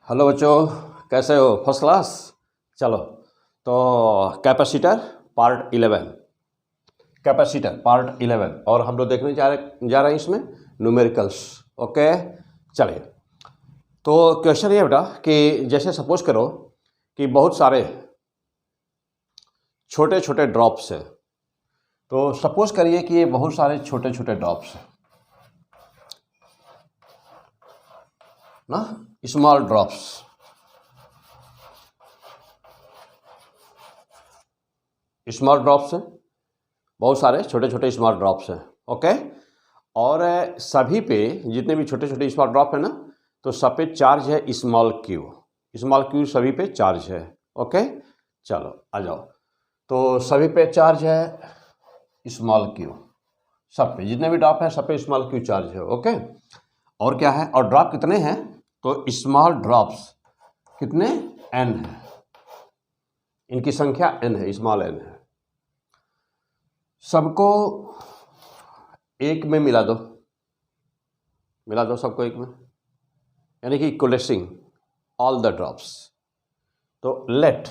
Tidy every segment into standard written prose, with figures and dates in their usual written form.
Hello बच्चों, कैसे हो? First class. चलो, तो कैपेसिटर पार्ट 11, कैपेसिटर पार्ट 11 और हम लोग देखने जा रहे हैं इसमें न्यूमेरिकल्स। ओके, चलिए। तो क्वेश्चन ये बेटा कि जैसे सपोज करो कि बहुत सारे छोटे छोटे ड्रॉप्स हैं। तो सपोज करिए कि ये बहुत सारे छोटे छोटे ड्रॉप्स हैं ना, स्मॉल ड्रॉप्स। स्मॉल ड्रॉप्स हैं, बहुत सारे छोटे छोटे स्मॉल ड्रॉप्स हैं। ओके, और सभी पे जितने भी छोटे छोटे स्मॉल ड्रॉप है ना, तो सब पे चार्ज है स्मॉल क्यू। स्मॉल क्यू सभी पे चार्ज है। ओके, चलो आ जाओ। तो सभी पे चार्ज है स्मॉल क्यू, सब पे जितने भी ड्रॉप है सब पे स्मॉल क्यू चार्ज है। ओके, और क्या है, और ड्रॉप कितने हैं? तो स्मॉल ड्रॉप्स कितने? n है, इनकी संख्या n है, स्मॉल n है। सबको एक में मिला दो सबको एक में, यानी कि कोलेसिंग ऑल द ड्रॉप्स। तो let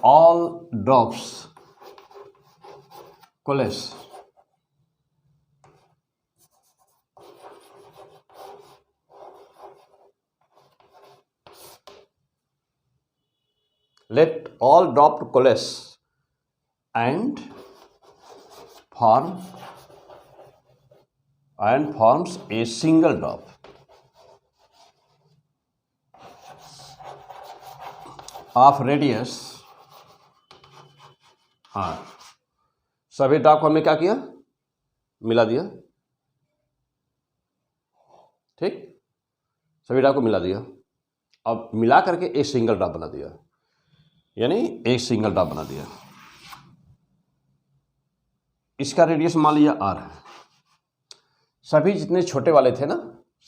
all drops coalesce. Let all drop coalesce and forms a single drop of radius r। सभी ड्रॉप को हमने क्या किया? मिला दिया। ठीक, सभी ड्रॉप को मिला दिया। अब मिला करके एक सिंगल ड्रॉप बना दिया, यानी एक सिंगल ड्रॉप बना दिया। इसका रेडियस मान लिया r है। सभी जितने छोटे वाले थे ना,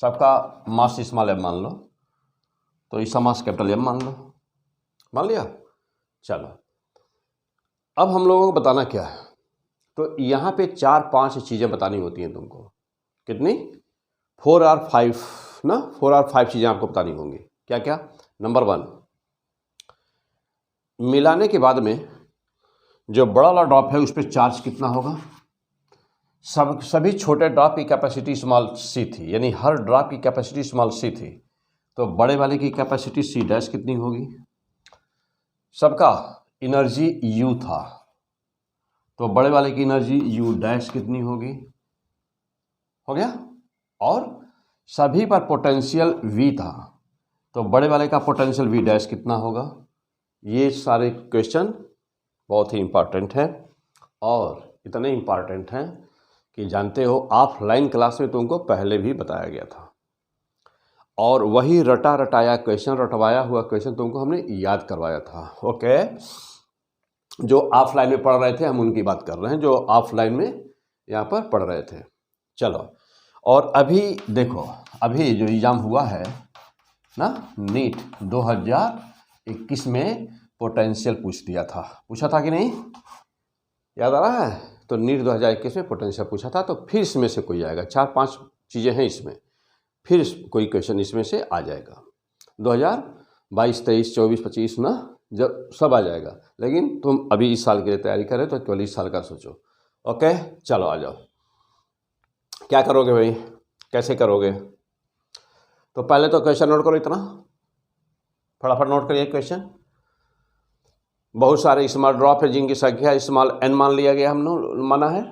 सबका मास स्मॉल m मान लो, तो इसका मास कैपिटल M मान लो, मान लिया। चलो, अब हम लोगों को बताना क्या है, तो यहाँ पे 4-5 चीज़ें बतानी होती हैं तुमको। कितनी? 4 और 5 ना, 4 और 5 चीज़ें आपको बतानी होंगी। क्या क्या? नंबर 1, मिलाने के बाद में जो बड़ा वाला ड्रॉप है उस पर चार्ज कितना होगा? सभी छोटे ड्रॉप की कैपेसिटी स्मॉल c थी, यानी हर ड्रॉप की कैपेसिटी स्मॉल c थी। तो बड़े वाले की कैपेसिटी c डैश कितनी होगी? सबका एनर्जी u था, तो बड़े वाले की एनर्जी u डैश कितनी होगी? हो गया। और सभी पर पोटेंशियल v था, तो बड़े वाले का पोटेंशियल v डैश कितना होगा? ये सारे क्वेश्चन बहुत ही इम्पॉर्टेंट हैं, और इतने इम्पॉर्टेंट हैं कि जानते हो ऑफलाइन क्लास में तुमको पहले भी बताया गया था, और वही रटाया क्वेश्चन, रटवाया हुआ क्वेश्चन तुमको हमने याद करवाया था। ओके, जो ऑफलाइन में पढ़ रहे थे हम उनकी बात कर रहे हैं, जो ऑफलाइन में यहाँ पर पढ़ रहे थे। चलो, और अभी देखो, अभी जो एग्ज़ाम हुआ है ना, नीट 2021 में पोटेंशियल पूछा था कि नहीं? याद आ रहा है? तो नीट 2021 में पोटेंशियल पूछा था, तो फिर इसमें से कोई आएगा। 4-5 चीज़ें हैं इसमें, फिर कोई क्वेश्चन इसमें से आ जाएगा। 2022, 23, 24, 25 ना, जब सब आ जाएगा। लेकिन तुम अभी इस साल के लिए तैयारी करें तो केवल इस साल का सोचो। ओके, चलो आ जाओ। क्या करोगे भाई, कैसे करोगे? तो पहले तो क्वेश्चन नोट करो, इतना फटाफट नोट करिए क्वेश्चन। बहुत सारे स्मॉल ड्रॉप है जिनकी संख्या स्मॉल n मान लिया गया, हमने माना है।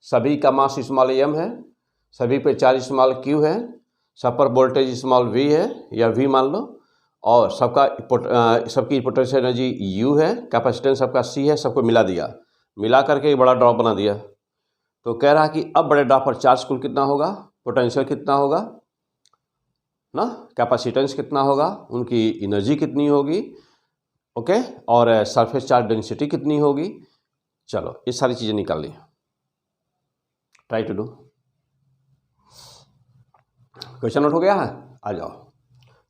सभी का मास स्मॉल m है, सभी पे चार्ज स्मॉल q है, सब पर वोल्टेज स्मॉल v है या v मान लो, और सबकी पोटेंशियल एनर्जी u है, कैपेसिटेंस सबका c है। सबको मिला दिया, मिला करके एक बड़ा ड्रॉप बना दिया। तो कह रहा है कि अब बड़े ड्रॉप पर चार्ज कुल कितना होगा, पोटेंशियल कितना होगा ना, कैपेसिटेंस कितना होगा, उनकी एनर्जी कितनी होगी, ओके, और सरफेस चार्ज डेंसिटी कितनी होगी। चलो, ये सारी चीज़ें निकाल ली, try to do. Question note हो गया है? आ जाओ।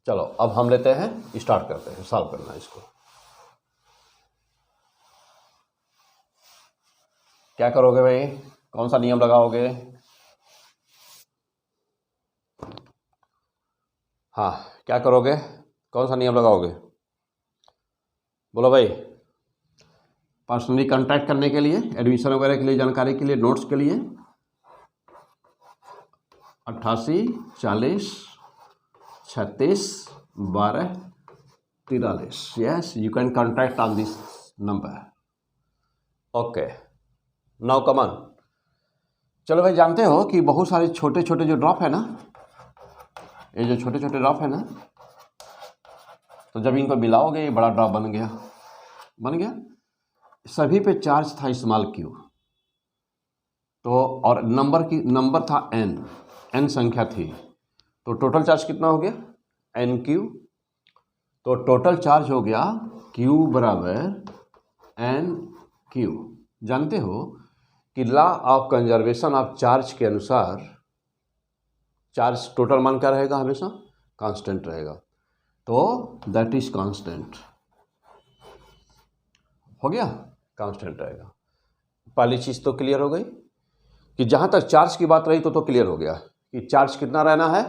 चलो, अब हम लेते हैं, स्टार्ट करते हैं, सॉल्व करना है इसको। क्या करोगे भाई, कौन सा नियम लगाओगे? हाँ, क्या करोगे, कौन सा नियम लगाओगे, बोलो भाई। पर्सनली कांटेक्ट करने के लिए, एडमिशन वगैरह के लिए, जानकारी के लिए, नोट्स के लिए 88 40 36 12 43। Yes, you can contact on this number. Okay, now come on. चलो भाई, जानते हो कि बहुत सारे छोटे छोटे जो ड्रॉप है ना, ये जो छोटे छोटे ड्रॉप है ना, तो जब इनको मिलाओगे ये बड़ा ड्रॉप बन गया। सभी पे चार्ज था स्मॉल क्यू, तो और नंबर था n संख्या थी, तो टोटल चार्ज कितना हो गया, n क्यू। तो टोटल चार्ज हो गया q बराबर n क्यू। जानते हो कि law of conservation of charge के अनुसार चार्ज टोटल मान क्या रहेगा, हमेशा कांस्टेंट रहेगा, तो दैट इज कांस्टेंट। हो गया, कांस्टेंट रहेगा। पहली चीज़ तो क्लियर हो गई कि जहाँ तक चार्ज की बात रही तो क्लियर हो गया कि चार्ज कितना रहना है,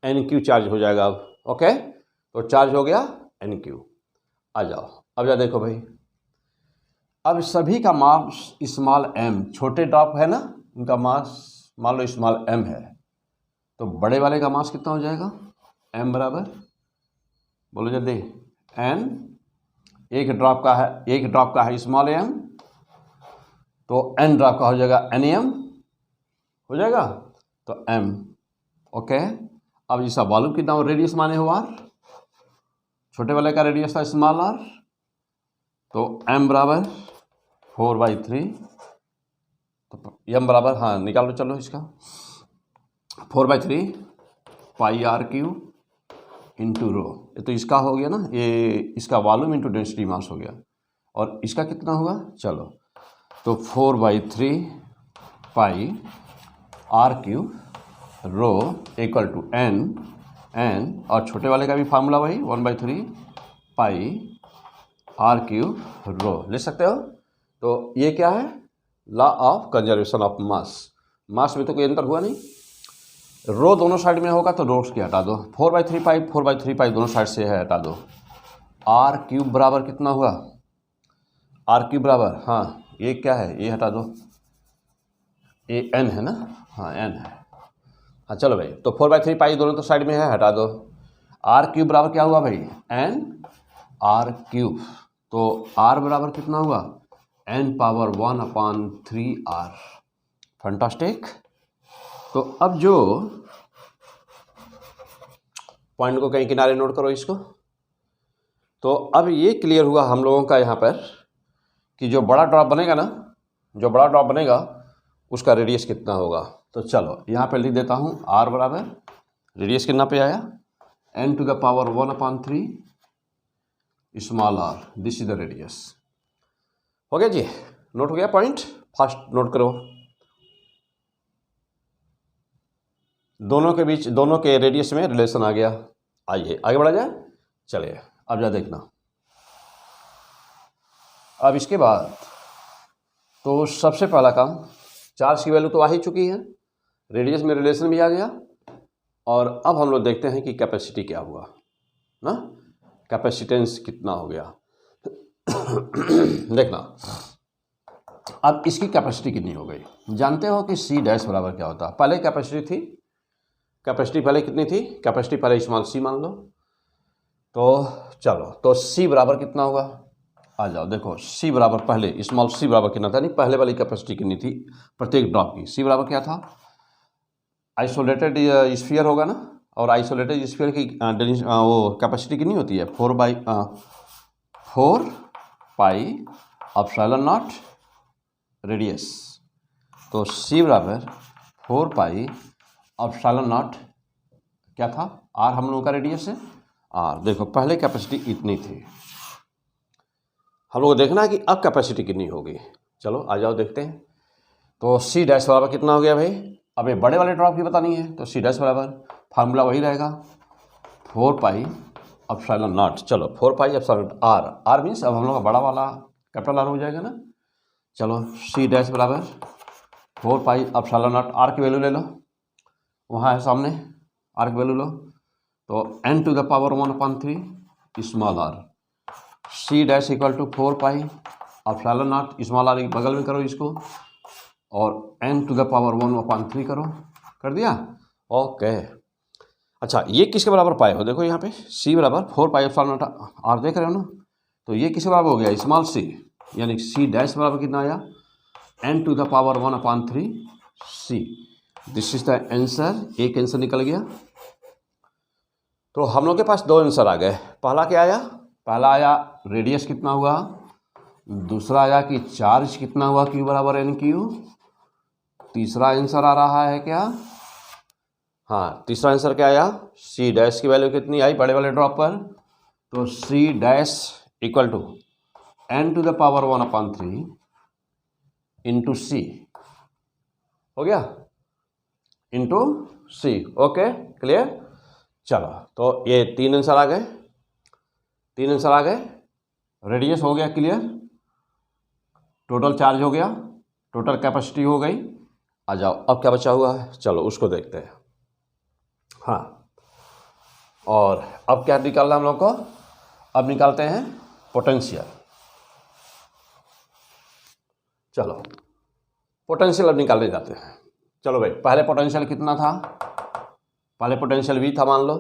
एन क्यू चार्ज हो जाएगा अब। ओके, तो चार्ज हो गया एन क्यू। आ जाओ, अब जा देखो भाई, अब सभी का मास स्मॉल m, छोटे ड्रॉप है ना, उनका मास मान लो स्मॉल m है, तो बड़े वाले का मास कितना हो जाएगा, m बराबर, बोलो जल्दी, n। एक ड्रॉप का है स्मॉल m, तो n ड्रॉप का हो जाएगा NM, हो जाएगा तो m। ओके, अब इसका वॉल्यूम कितना हो, रेडियस माने हो r, छोटे वाले का रेडियस था स्मॉल r, तो m बराबर 4/3, तो m बराबर, हाँ निकाल लो चलो इसका, 4/3 pi r Q into rho. ये तो इसका हो गया ना, ये इसका वॉल्यूम इंटू डेंसिटी मास हो गया, और इसका कितना होगा, चलो तो 4/3 pi r cube rho equal to n, और छोटे वाले का भी फार्मूला वही 1/3 पाई r क्यू रो ले सकते हो। तो ये क्या है, law of conservation of mass में तो कोई अंतर हुआ नहीं, रो दोनों साइड में होगा तो रो के हटा दो, 4/3 पाई दोनों साइड से है, हटा दो। r क्यूब बराबर कितना हुआ, r क्यूब बराबर, हाँ ये क्या है, ये हटा दो, ये n है ना, हाँ n है, हाँ चलो भाई, तो 4/3 पाई दोनों तो साइड में है, हटा दो। r क्यूब बराबर क्या हुआ भाई, n r क्यूब, तो r बराबर कितना हुआ, n पावर 1/3r। फैंटास्टिक। तो अब जो पॉइंट को कहीं किनारे नोट करो इसको, तो अब ये क्लियर हुआ हम लोगों का यहाँ पर कि जो बड़ा ड्रॉप बनेगा ना, जो बड़ा ड्रॉप बनेगा उसका रेडियस कितना होगा। तो चलो यहाँ पे लिख देता हूँ, r बराबर रेडियस कितना पे आया, n to the power 1/3 small r, this is the radius. हो गया जी, नोट हो गया पॉइंट, फास्ट नोट करो। दोनों के बीच, दोनों के रेडियस में रिलेशन आ गया। आइए आगे बढ़ा जाए, चलिए अब जा देखना। अब इसके बाद तो सबसे पहला काम, चार्ज की वैल्यू तो आ ही चुकी है, रेडियस में रिलेशन भी आ गया, और अब हम लोग देखते हैं कि कैपेसिटी क्या हुआ ना, कैपेसिटेंस कितना हो गया। देखना, अब इसकी कैपेसिटी कितनी हो गई। जानते हो कि C डैश बराबर क्या होता है, पहले कैपेसिटी थी, कैपेसिटी पहले कितनी थी, कैपेसिटी पहले स्मॉल c मान लो, तो चलो तो C बराबर कितना होगा, आ जाओ देखो, C बराबर पहले स्मॉल c बराबर कितना था, नहीं पहले वाली कैपेसिटी कितनी थी प्रत्येक ड्रॉप की, C बराबर क्या था, आइसोलेटेड स्फीयर होगा ना, और आइसोलेटेड स्फीयर की वो कैपेसिटी कितनी होती है, 4 पाई एप्सिलॉन नॉट रेडियस, तो C बराबर 4 पाई एप्सिलॉन नॉट क्या था, R हम लोगों का रेडियस है, R देखो पहले कैपेसिटी इतनी थी, हम लोग को देखना है कि अब कैपेसिटी कितनी होगी। चलो आ जाओ देखते हैं। तो C डैश बराबर कितना हो गया भाई, अब ये बड़े वाले ड्रॉप की बतानी है, तो C डैश बराबर फार्मूला वही रहेगा 4 पाई एप्सिलॉन नॉट, चलो 4 पाई एप्सिलॉन R मीन्स अब हम लोग का बड़ा वाला कैपिटल R हो जाएगा ना। चलो C डैश बराबर 4 पाई एप्सिलॉन नॉट, R की वैल्यू ले लो, वहाँ है सामने, R की वैल्यू लो, तो n to the power 1/3 small r, c dash equal to 4 pi epsilon naught small r बगल में करो इसको, और n टू द पावर 1/3 करो, कर दिया। ओके, अच्छा ये किसके बराबर पाए हो, देखो यहाँ पे c बराबर 4 पाई एप्सिलॉन नॉट आर, देख रहे हो ना। तो ये किसके बराबर हो गया, स्मॉल c, यानी c डैश बराबर कितना आया, n to the power 1/3 c। This is the answer, एक आंसर निकल गया। तो हम लोग के पास दो आंसर आ गए। पहला क्या आया, पहला आया रेडियस कितना हुआ, दूसरा आया कि चार्ज कितना हुआ, q बराबर एन क्यू। तीसरा आंसर आ रहा है क्या, हाँ तीसरा आंसर क्या आया, c डैश की वैल्यू कितनी आई बड़े वाले ड्रॉप पर, तो c dash equal to n to the power 1/3 into C, हो गया, इंटू सी। Okay clear. चलो तो ये तीन आंसर आ गए, तीन आंसर आ गए। रेडियस हो गया क्लियर, टोटल चार्ज हो गया, टोटल कैपेसिटी हो गई। आ जाओ अब क्या बचा हुआ है, चलो उसको देखते हैं। हाँ, और अब क्या निकालना हम लोग को, अब निकालते हैं पोटेंशियल। चलो पोटेंशियल अब निकालने जाते हैं। चलो भाई, पहले पोटेंशियल कितना था, पहले पोटेंशियल V था मान लो,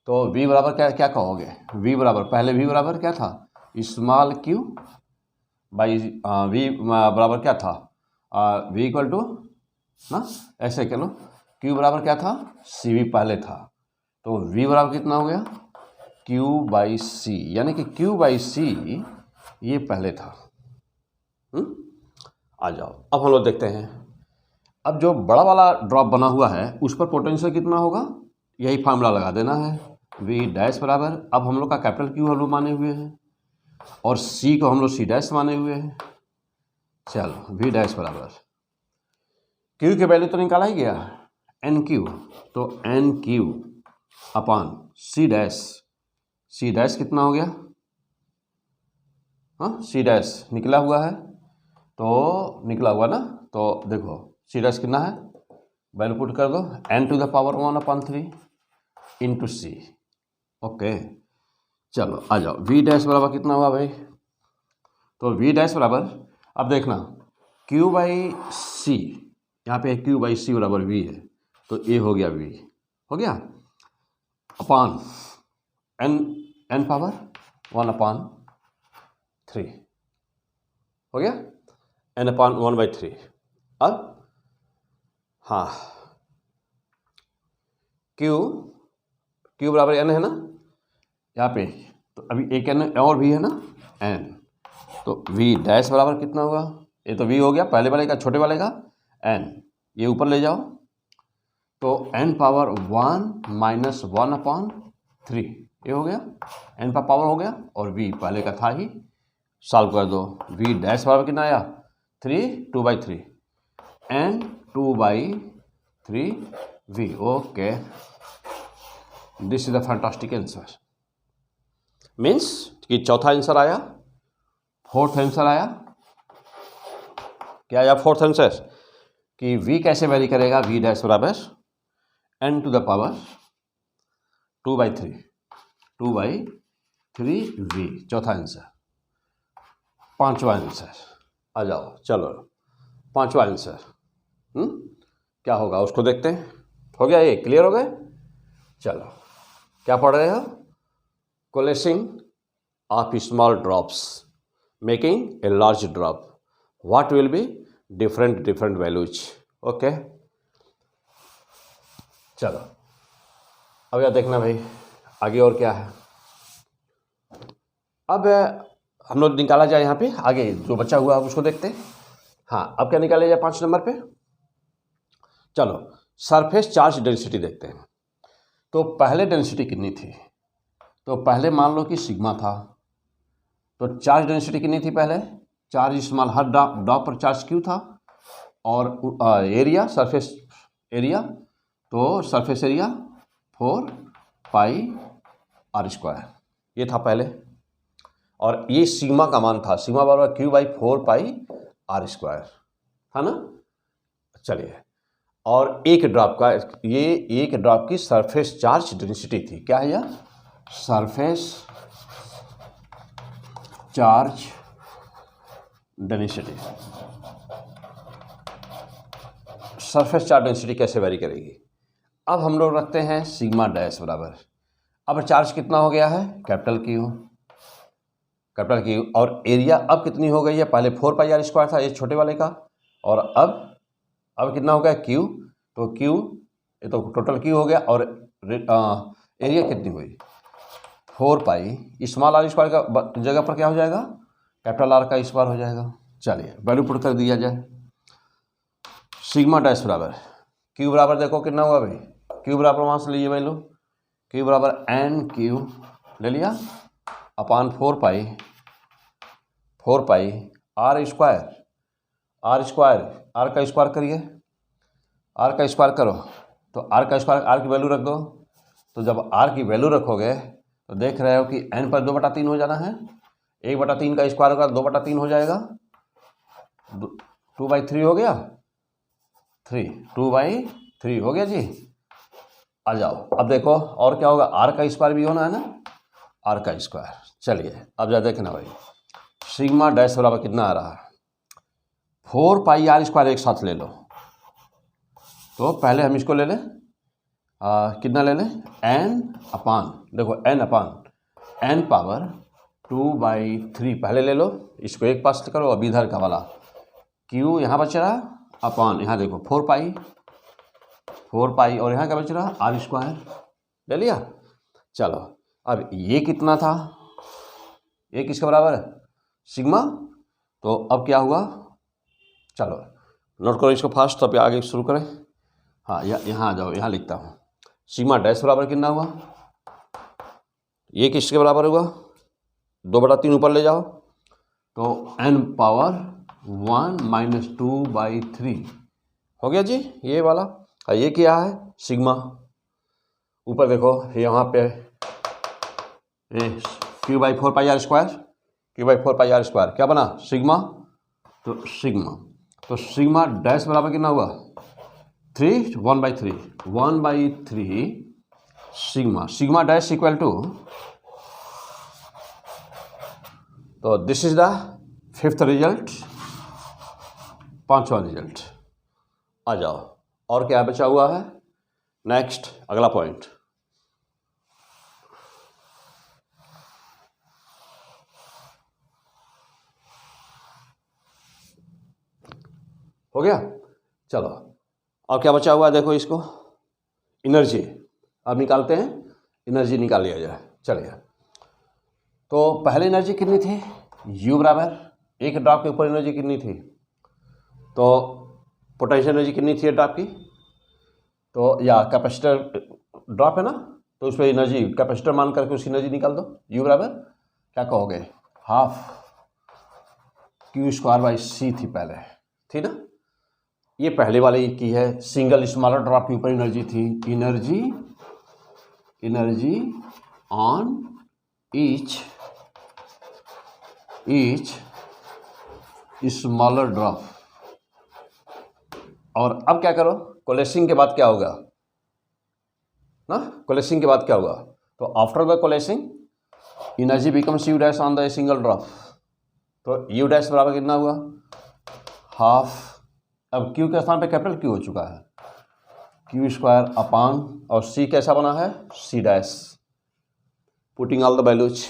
तो V बराबर क्या क्या कहोगे, V बराबर, पहले V बराबर क्या था, स्मॉल q बाई V बराबर क्या था, V इक्वल टू ना, ऐसे कह लो, Q बराबर क्या था, CV पहले था, तो V बराबर कितना हो गया, Q बाई C, यानी कि Q बाई C ये पहले था। आ जाओ अब हम लोग देखते हैं, अब जो बड़ा वाला ड्रॉप बना हुआ है उस पर पोटेंशियल कितना होगा, यही फार्मूला लगा देना है, V डैश बराबर, अब हम लोग का कैपिटल Q हम लोग माने हुए हैं और C को हम लोग C डैश माने हुए हैं। चलो V डैश बराबर Q की वैल्यू तो निकाला ही गया, NQ, तो NQ upon C dash, C dash कितना हो गया, हाँ C डैश निकला हुआ है, तो निकला हुआ ना, तो देखो C डैश कितना है, वैल्यू पुट कर दो, n to the power 1/3 into C। Okay चलो आ जाओ, V डैश बराबर कितना हुआ भाई, तो V डैश बराबर, अब देखना Q बाई C, यहाँ पे Q बाई C बराबर V है, तो ये हो गया V, हो गया, अपॉन n पावर 1/3 हो गया, n/1/3। अब हाँ Q बराबर n है ना यहाँ पे, तो अभी एक n और भी है ना n, तो V डैश बराबर कितना होगा, ये तो V हो गया पहले वाले का, छोटे वाले का n, ये ऊपर ले जाओ, तो n पावर 1 माइनस 1/3 ये हो गया, n का पावर हो गया, और V पहले का था ही, सॉल्व कर दो, V डैश बराबर कितना आया 3, 2/3 n 2/3 V। Okay, this is the fantastic answer, means कि चौथा आंसर आया, फोर्थ आंसर आया, क्या आया फोर्थ आंसर, कि V कैसे वेरी करेगा, V डैश बराबर n to the power 2/3 V, चौथा आंसर। पांचवा आंसर आ जाओ, चलो पांचवा आंसर क्या होगा उसको देखते हैं। हो गया, ये क्लियर हो गए। चलो क्या पढ़ रहे हो, coalescing of small drops making a large drop, what will be different values. Okay चलो अब यह देखना भाई आगे और क्या है। अब हम लोग निकाला जाए यहाँ पे, आगे जो बचा हुआ है उसको देखते हैं। हाँ अब क्या निकाला जाए 5 नंबर पे, चलो सरफेस चार्ज डेंसिटी देखते हैं। तो पहले डेंसिटी कितनी थी, तो पहले मान लो कि सिग्मा था, तो चार्ज डेंसिटी कितनी थी पहले, चार्ज स्मॉल, हर ड्रॉप पर चार्ज क्यू था, और एरिया सरफेस एरिया, तो सरफेस एरिया 4 पाई r², ये था पहले, और ये सिग्मा का मान था, सिग्मा बराबर Q/4 पाई r², है ना। चलिए और एक ड्रॉप का, ये एक ड्रॉप की सरफेस चार्ज डेंसिटी थी। क्या है यह? Surface charge density. Surface charge density कैसे वेरी करेगी? अब हम लोग रखते हैं सिग्मा डैश बराबर, अब चार्ज कितना हो गया है? Capital Q, capital Q. और एरिया अब कितनी हो गई है? पहले 4πr² था ये छोटे वाले का, और अब कितना हो गया? क्यू। तो क्यू, ये तो टोटल क्यू हो गया, और एरिया कितनी हुई? 4π स्मॉल r स्क्वायर का जगह पर क्या हो जाएगा? कैपिटल आर का स्क्वायर हो जाएगा। चलिए वैल्यू पुट कर दिया जाए। सिग्मा डैश बराबर क्यू बराबर देखो कितना हुआ भाई? क्यू बराबर वहाँ से लीजिए वैल्यू, क्यू बराबर एन क्यू ले लिया अपान 4π आर स्क्वायर, आर का स्क्वायर करिए, आर का स्क्वायर करो तो आर का स्क्वायर, आर की वैल्यू रख दो। तो जब आर की वैल्यू रखोगे तो देख रहे हो कि एन पर 2/3 हो जाना है, 1/3 का स्क्वायर होगा 2/3 हो जाएगा, 2/3 हो गया, 2/3 हो गया जी। आ जाओ अब देखो और क्या होगा? आर का स्क्वायर भी होना है ना, आर का स्क्वायर। चलिए अब जा देखना भाई, सिग्मा डैश बराबर कितना आ रहा है? 4πr² एक साथ ले लो। तो पहले हम इसको ले लें, कितना ले लें? n अपान, देखो n अपान n पावर 2/3 पहले ले लो, इसको एक पास करो। अब इधर का वाला q यहाँ बच रहा अपान, यहाँ देखो 4π और यहाँ क्या बच रहा? r² ले लिया। चलो अब ये कितना था? ये किसके बराबर है? सिग्मा। तो अब क्या हुआ? चलो नोट करो इसको फास्ट, तब आगे शुरू करें। हाँ यहाँ आ जाओ, यहाँ लिखता हूँ। सिग्मा डैश बराबर कितना हुआ? ये किसके बराबर हुआ? 2/3 ऊपर ले जाओ तो n पावर 1 - 2/3 हो गया जी ये वाला। ये क्या है? सिग्मा। ऊपर देखो यहाँ पे q/4πr², q/4πr² क्या बना? सिग्मा। तो सिग्मा डैश बराबर कितना हुआ? 1/3 सिग्मा डैश इक्वल टू, तो this is the 5th result, 5वां रिजल्ट। आ जाओ और क्या बचा हुआ है? नेक्स्ट अगला पॉइंट हो गया। चलो और क्या बचा हुआ है? देखो इसको, एनर्जी अब निकालते हैं, एनर्जी निकाल लिया जाए। चलिए तो पहले एनर्जी कितनी थी? U बराबर एक ड्रॉप के ऊपर एनर्जी कितनी थी? तो पोटेंशियल एनर्जी कितनी थी ड्रॉप की? तो या कैपेसिटर ड्रॉप है ना, तो उस पर एनर्जी कैपेसिटर मान करके उसकी एनर्जी निकाल दो। U बराबर क्या कहोगे? हाफ Q²/c थी पहले, थी ना? ये पहले वाले की है, सिंगल स्मॉलर ड्रॉप के ऊपर एनर्जी थी। Energy on each smaller drop. और अब क्या करो? कोलेसिंग के बाद क्या होगा ना? कोलेसिंग के बाद क्या होगा? तो after the coalescing energy becomes U dash on the single drop. तो U डैश बराबर कितना हुआ? हाफ, अब Q के स्थान पे कैपिटल Q हो चुका है, Q² अपान, और C कैसा बना है? C dash. Putting all the values,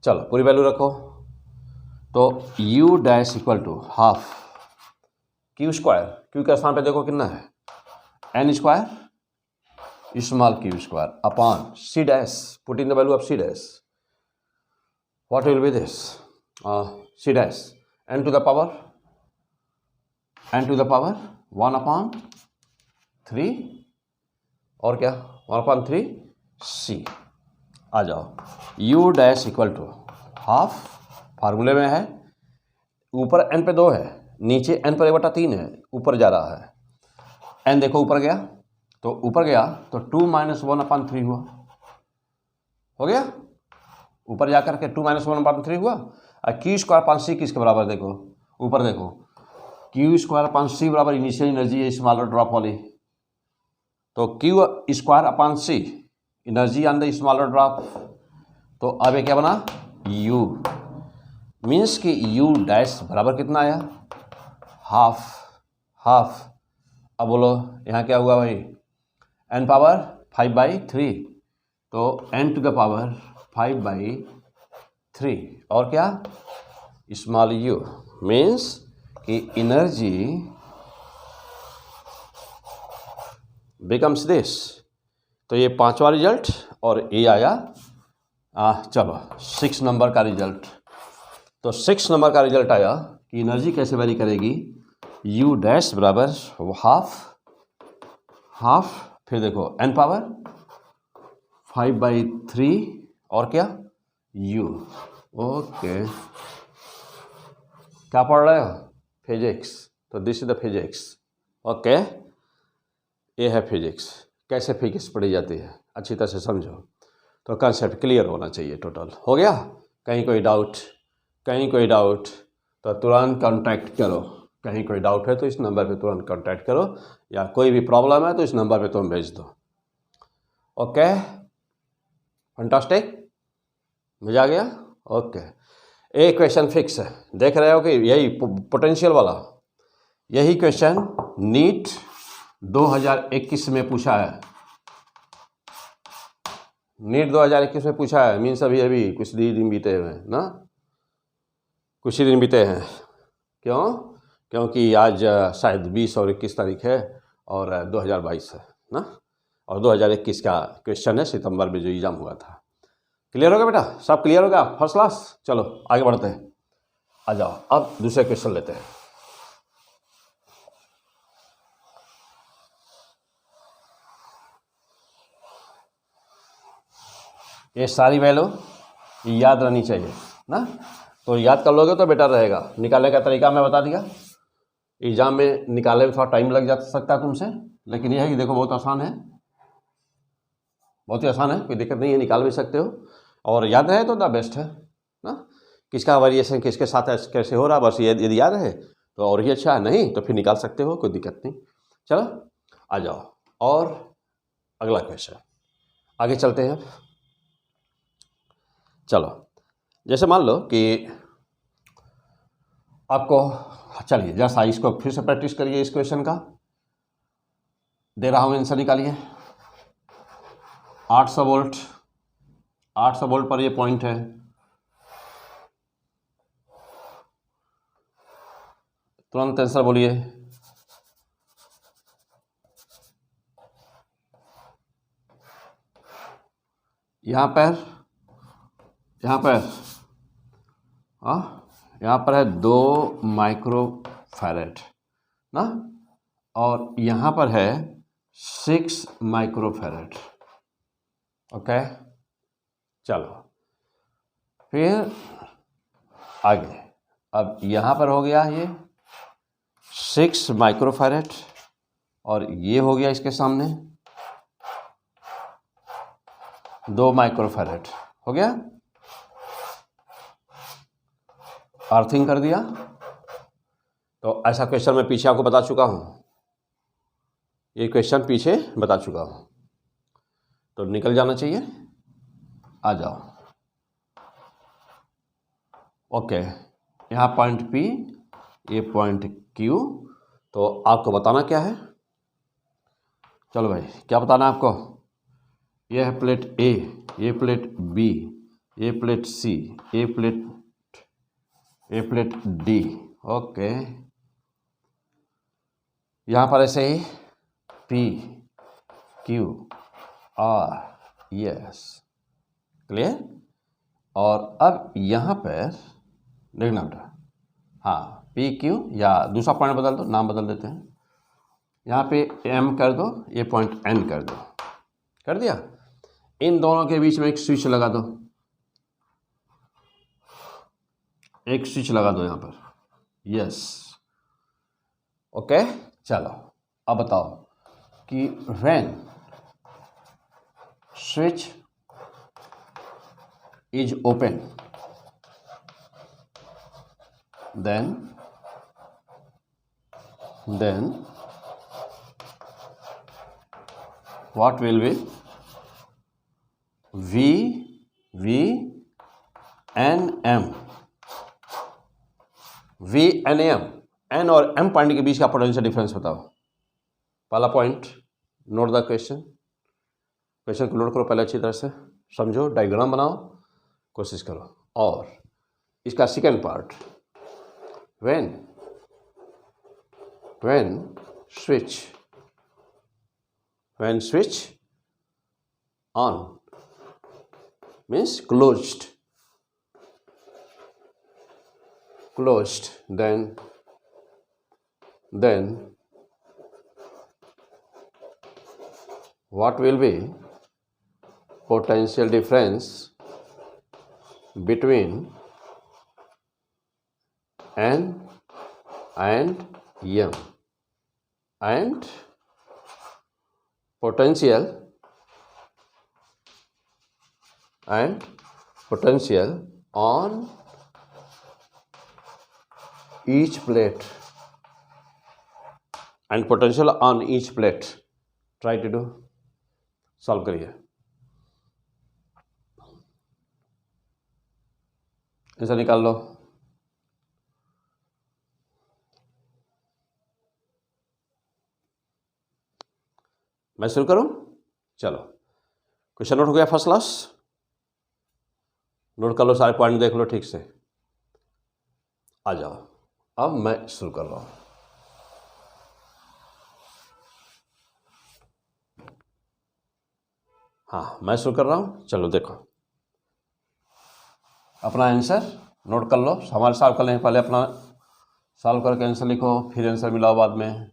चलो पूरी वैल्यू रखो। तो U dash equal to half Q², Q के स्थान पे देखो कितना है? n² small Q² upon C dash, putting the value of C dash. What will be this? C dash n to the power 1/3 और क्या 1/3 C। आ जाओ U dash equal to half, फार्मूले में है, ऊपर n पे 2 है, नीचे n पर 1/3 है, ऊपर जा रहा है। n देखो ऊपर गया, तो ऊपर गया तो 2 - 1/3 हुआ, हो गया। ऊपर जाकर के 2 - 1/3 हुआ। और Q² अपान C किसके बराबर? देखो ऊपर देखो क्यू स्क्वायर अपान सी बराबर इनिशियल एनर्जी है स्मॉलर ड्रॉप वाली, तो Q square upon C energy on the smaller drop, तो अब ये क्या बना यू, मीन्स कि यू डैश बराबर कितना आया हाफ। अब बोलो यहाँ क्या हुआ भाई, n पावर 5/3, तो n टू द पावर 5/3 और क्या स्मॉल यू, मीन्स कि एनर्जी बिकम्स दिस। तो ये 5वां रिजल्ट और ये आया चलो 6 नंबर का रिजल्ट। तो 6 नंबर का रिजल्ट आया कि एनर्जी कैसे वेरी करेगी, यू डैश बराबर हाफ, फिर देखो n पावर 5/3 और क्या u। ओके, क्या पढ़ रहे हो फिजिक्स, तो this is the physics. Okay, ये है फिजिक्स, कैसे फिजिक्स पढ़ी जाती है अच्छी तरह से समझो, तो कंसेप्ट क्लियर होना चाहिए। टोटल हो गया, कहीं कोई डाउट तो तुरंत कांटेक्ट करो, कहीं कोई डाउट है तो इस नंबर पे तुरंत कांटेक्ट करो, या कोई भी प्रॉब्लम है तो इस नंबर पे तुम भेज दो। ओके, फंटास्टिक, मजा आ गया। ओके, एक क्वेश्चन फिक्स है, देख रहे हो कि यही पोटेंशियल वाला, यही क्वेश्चन नीट 2021 में पूछा है, नीट 2021 में पूछा है, मीन्स अभी कुछ दिन बीते हुए हैं ना, कुछ ही दिन बीते हैं। क्यों? क्योंकि आज शायद 20 और 21 तारीख है और 2022 है ना, और 2021 का क्वेश्चन है सितंबर में जो एग्जाम हुआ था। क्लियर होगा बेटा, सब क्लियर होगा, फर्स्ट क्लास। चलो आगे बढ़ते हैं, आ जाओ अब दूसरे क्वेश्चन लेते हैं। ये सारी वैल्यू याद रहनी चाहिए ना, तो याद कर लोगे तो बेटर रहेगा। निकालने का तरीका मैं बता दिया, एग्जाम में निकालने में थोड़ा टाइम लग जा सकता है तुमसे, लेकिन यह है कि देखो बहुत आसान है, बहुत ही आसान है, कोई दिक्कत नहीं है, निकाल भी सकते हो, और याद रहे तो द बेस्ट है ना। किसका वेरिएशन किसके साथ कैसे हो रहा, बस ये यदि याद रहे तो और ही अच्छा है, नहीं तो फिर निकाल सकते हो, कोई दिक्कत नहीं। चलो आ जाओ, और अगला क्वेश्चन आगे चलते हैं। चलो जैसे मान लो कि आपको, चलिए जरा इसको फिर से प्रैक्टिस करिए, इस क्वेश्चन का दे रहा हूँ, आंसर निकालिए। 800 वोल्ट पर ये पॉइंट है, तुरंत आंसर बोलिए। यहाँ पर है 2 माइक्रोफैरेड ना, और यहाँ पर है 6 माइक्रोफैरेड। ओके, चलो फिर आगे, अब यहाँ पर हो गया ये 6 माइक्रोफैरेड, और ये हो गया इसके सामने 2 माइक्रोफैरेड, हो गया, अर्थिंग कर दिया। तो ऐसा क्वेश्चन मैं पीछे आपको बता चुका हूँ, ये क्वेश्चन पीछे बता चुका हूँ, तो निकल जाना चाहिए। आ जाओ, ओके, यहाँ पॉइंट P, ये पॉइंट Q, तो आपको बताना क्या है, चलो भाई क्या बताना है आपको, ये है प्लेट A, ये प्लेट B, ये प्लेट C, ये प्लेट D। ओके, यहाँ पर ऐसे ही P Q R, yes, clear. और अब यहाँ पर देखना बेटा, हाँ P Q, या दूसरा पॉइंट बदल दो, नाम बदल देते हैं, यहाँ पे M कर दो, ये पॉइंट N कर दो, कर दिया। इन दोनों के बीच में एक स्विच लगा दो, एक स्विच लगा दो यहाँ पर, यस, ओके। चलो अब बताओ कि when switch is open then then what will be VNM N और M पॉइंट के बीच का पोटेंशियल डिफरेंस बताओ। पहला पॉइंट, नोट द क्वेश्चन को नोट करो पहले, अच्छी तरह से समझो, डायग्राम बनाओ, कोशिश करो। और इसका second part, when switch on means closed, then what will be potential difference between N and M, and potential on each plate, and potential on each plate. Try to do, solve करिए। ऐसा निकाल लो। मैं शुरू करूं? चलो, question note हो गया first class? Note कर लो, सारे पॉइंट देख लो ठीक से। आ जाओ, अब मैं शुरू कर रहा हूं। हाँ, मैं शुरू कर रहा हूं। चलो देखो, अपना आंसर नोट कर लो। हमारे सॉल्व कर लें, पहले अपना सॉल्व करके आंसर लिखो, फिर आंसर मिलाओ बाद में।